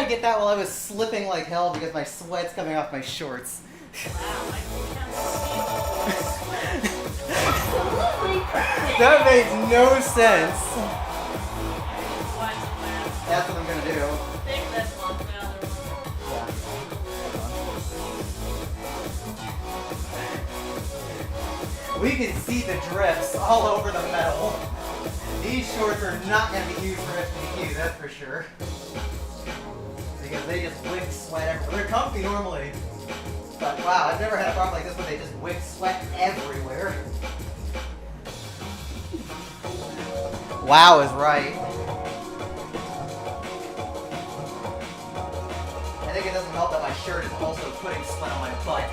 Get that while I was slipping like hell because my sweat's coming off my shorts. Wow, I can't see all this. Absolutely That makes no sense. Why is it there? That's what I'm gonna do. Take that one, the other one. Yeah. We can see the drifts all over the metal. These shorts are not gonna be used for SGDQ, that's for sure. Because they just wick sweat everywhere. They're comfy normally. But wow, I've never had a problem like this where they just wick sweat everywhere. Wow is right. I think it doesn't help that my shirt is also putting sweat on my butt.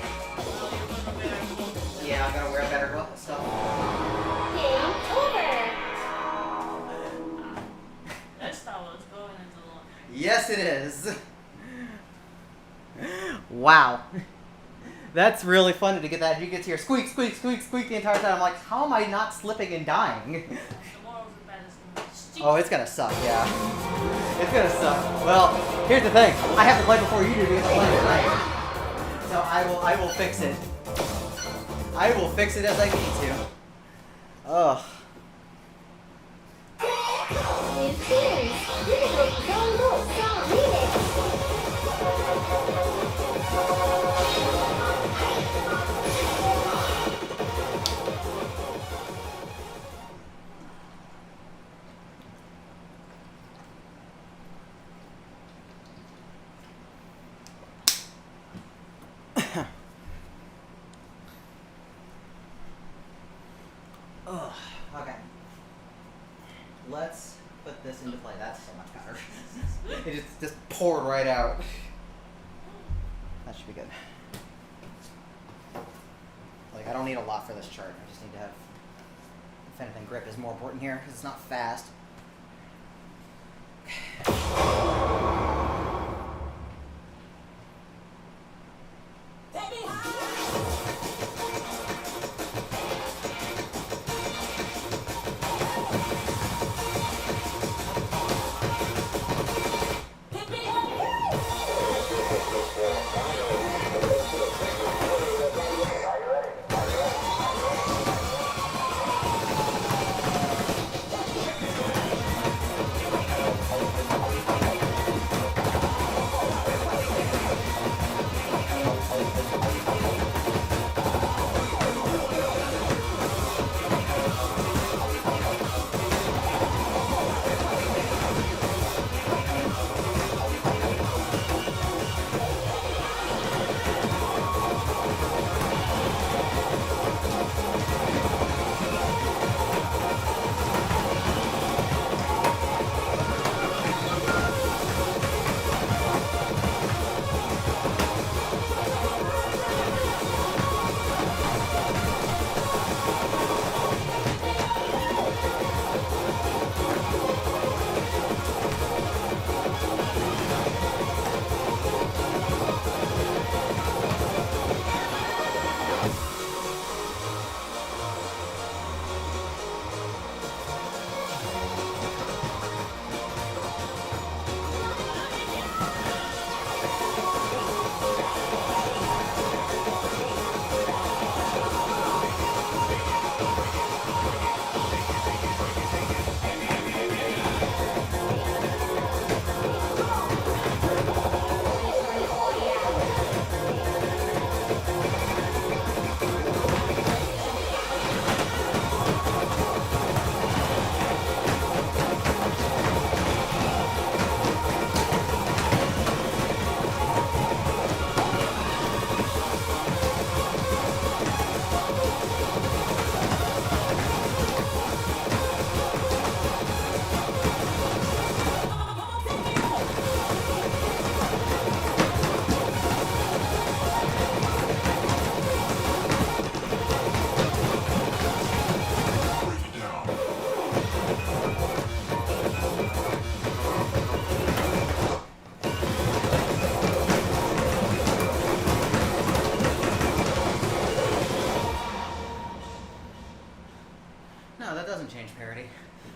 Yeah, I'm gonna wear better stuff. Game over. This towel is going into the laundry. Yes, it is. Wow. That's really funny to get that. You get to hear squeak, squeak, squeak, squeak the entire time. I'm like, how am I not slipping and dying? The moral of the bed is going to stick. Oh, it's gonna suck, yeah. It's gonna suck. Well, here's the thing. I have to play before you do because I play tonight. So I will fix it. I will fix it as I need to. Ugh. New tunes. Critical Control Low Song Remix. Ugh. Okay. Let's put this into play. That's so much better. It just poured right out. That should be good. Like, I don't need a lot for this chart. I just need to have, if anything, grip is more important here because it's not fast.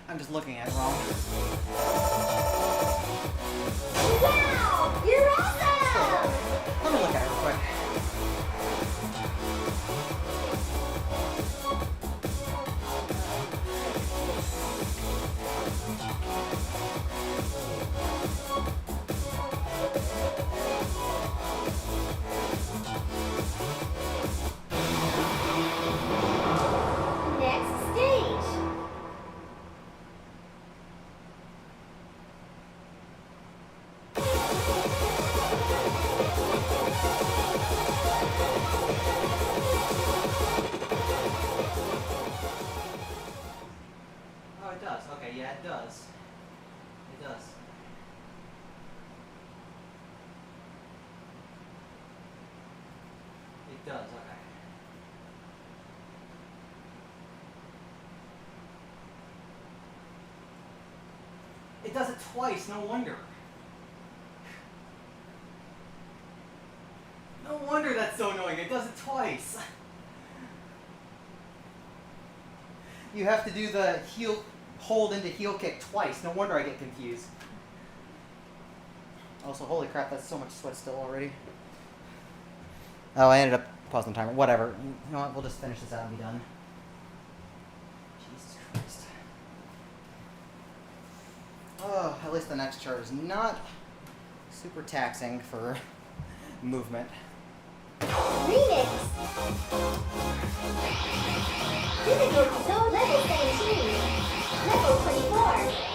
I'm just looking at it wrong. Wow! You're awesome! Let me look at it real quick. it does, okay. It does it twice, no wonder. No wonder that's so annoying, it does it twice. You have to do the heel, hold into heel kick twice, no wonder I get confused. Also, holy crap, that's so much sweat still already. Oh, I ended up pausing the timer. Whatever. You know what? We'll just finish this out and be done. Jesus Christ. Oh, at least the next chart is not super taxing for movement. Remix. Difficulty zone level 17. Level 24.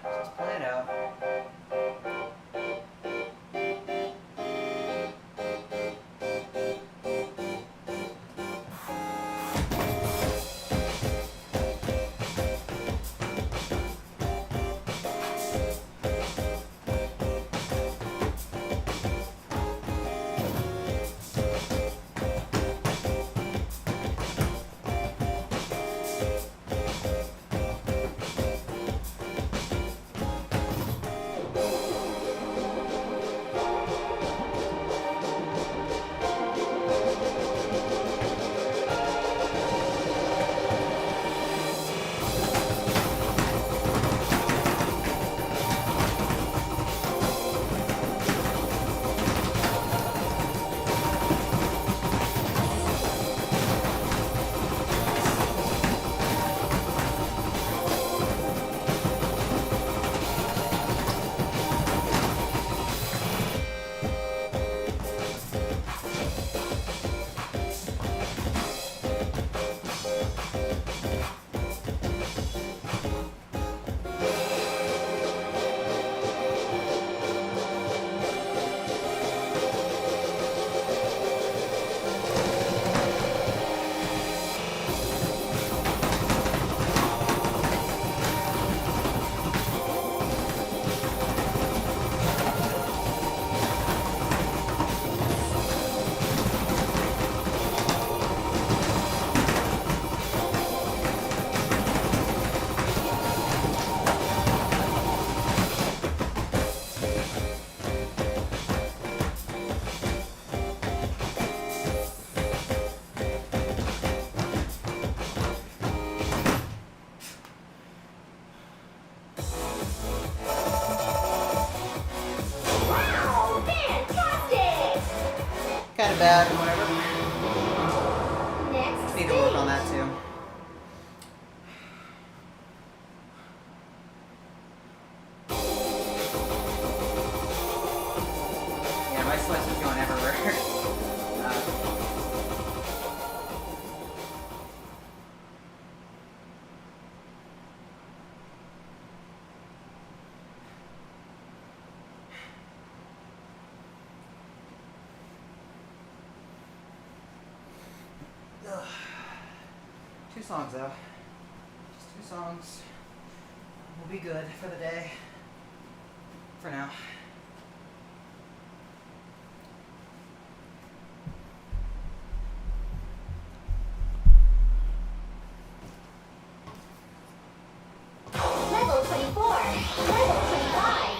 Just play it out. Wow, fantastic! Kind of bad, whatever. Next Need to work on stage. that too. Yeah, my sweat's just going everywhere. Ugh. 2 songs though. Just 2 songs. We'll be good for the day. For now. Level 24. Level 25.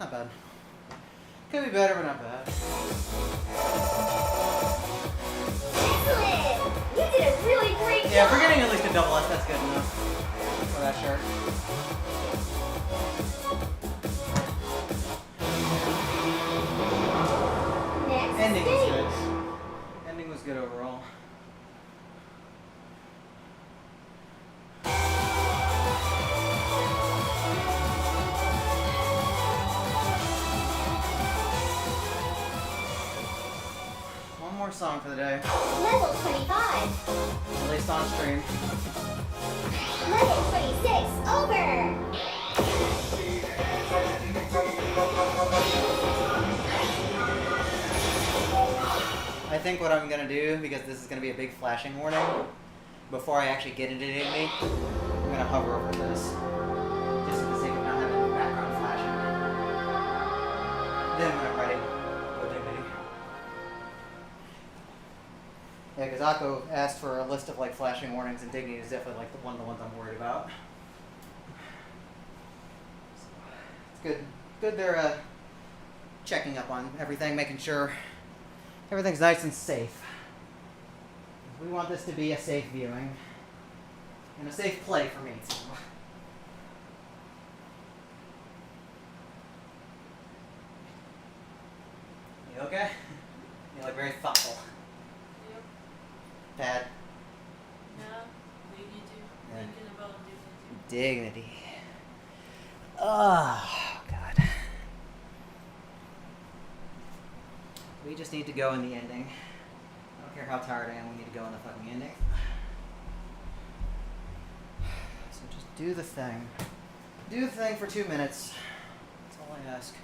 Not bad. Could be better, but not bad. Excellent! You did a really great job! Yeah, if we're getting at least a double S, that's good enough for that shirt. Next Ending was stage. good. Ending was good overall. One more song for the day, Level 25. at least on stream. Level 26. Over. I think what I'm gonna do, because this is gonna be a big flashing warning, before I actually get into Dignity, I'm gonna hover over this, just for the sake of not having the background flashing. Then when I'm ready, go Dignity. Yeah, because Akko asked for a list of like flashing warnings, and Dignity is definitely like one of the ones I'm worried about. It's good. Good they're checking up on everything, making sure everything's nice and safe. We want this to be a safe viewing and a safe play for me too. You okay? You look very thoughtful. Yep. Bad. Yeah. Dignity. Yeah. Thinking about dignity. Dignity. Oh, God. We just need to go in the ending. I don't care how tired I am, we need to go in the fucking ending. So just do the thing. Do the thing for 2 minutes. That's all I ask.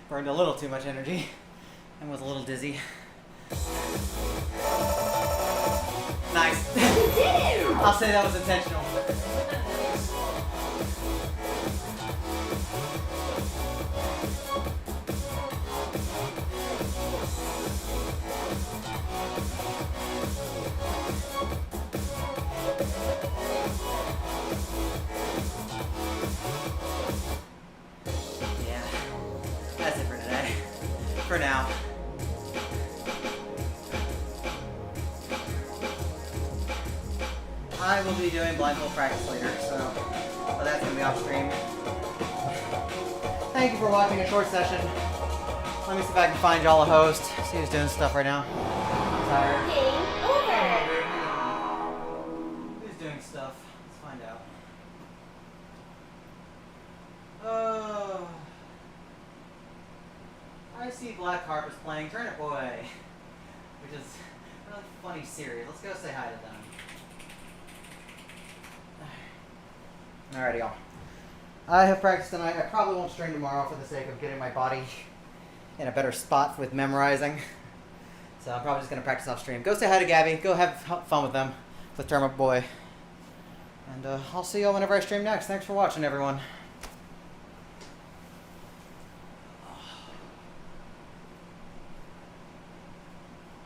Burned a little too much energy and was a little dizzy. Nice. You did it! I'll say that was intentional. Yeah, that's it for today. For now. I will be doing blindfold practice later, so but that's gonna be off stream. Thank you for watching a short session. Let me see if I can find y'all a host. See who's doing stuff right now. I'm tired. Game over! Who's doing stuff? Let's find out. Oh. I see Black Harp is playing Turnip Boy. funny series. Let's go say hi to them. Alrighty, y'all. I have practiced tonight. I probably won't stream tomorrow for the sake of getting my body in a better spot with memorizing. So I'm probably just going to practice off stream. Go say hi to Gabby. Go have fun with them, with Turnip Boy. And I'll see y'all whenever I stream next. Thanks for watching, everyone.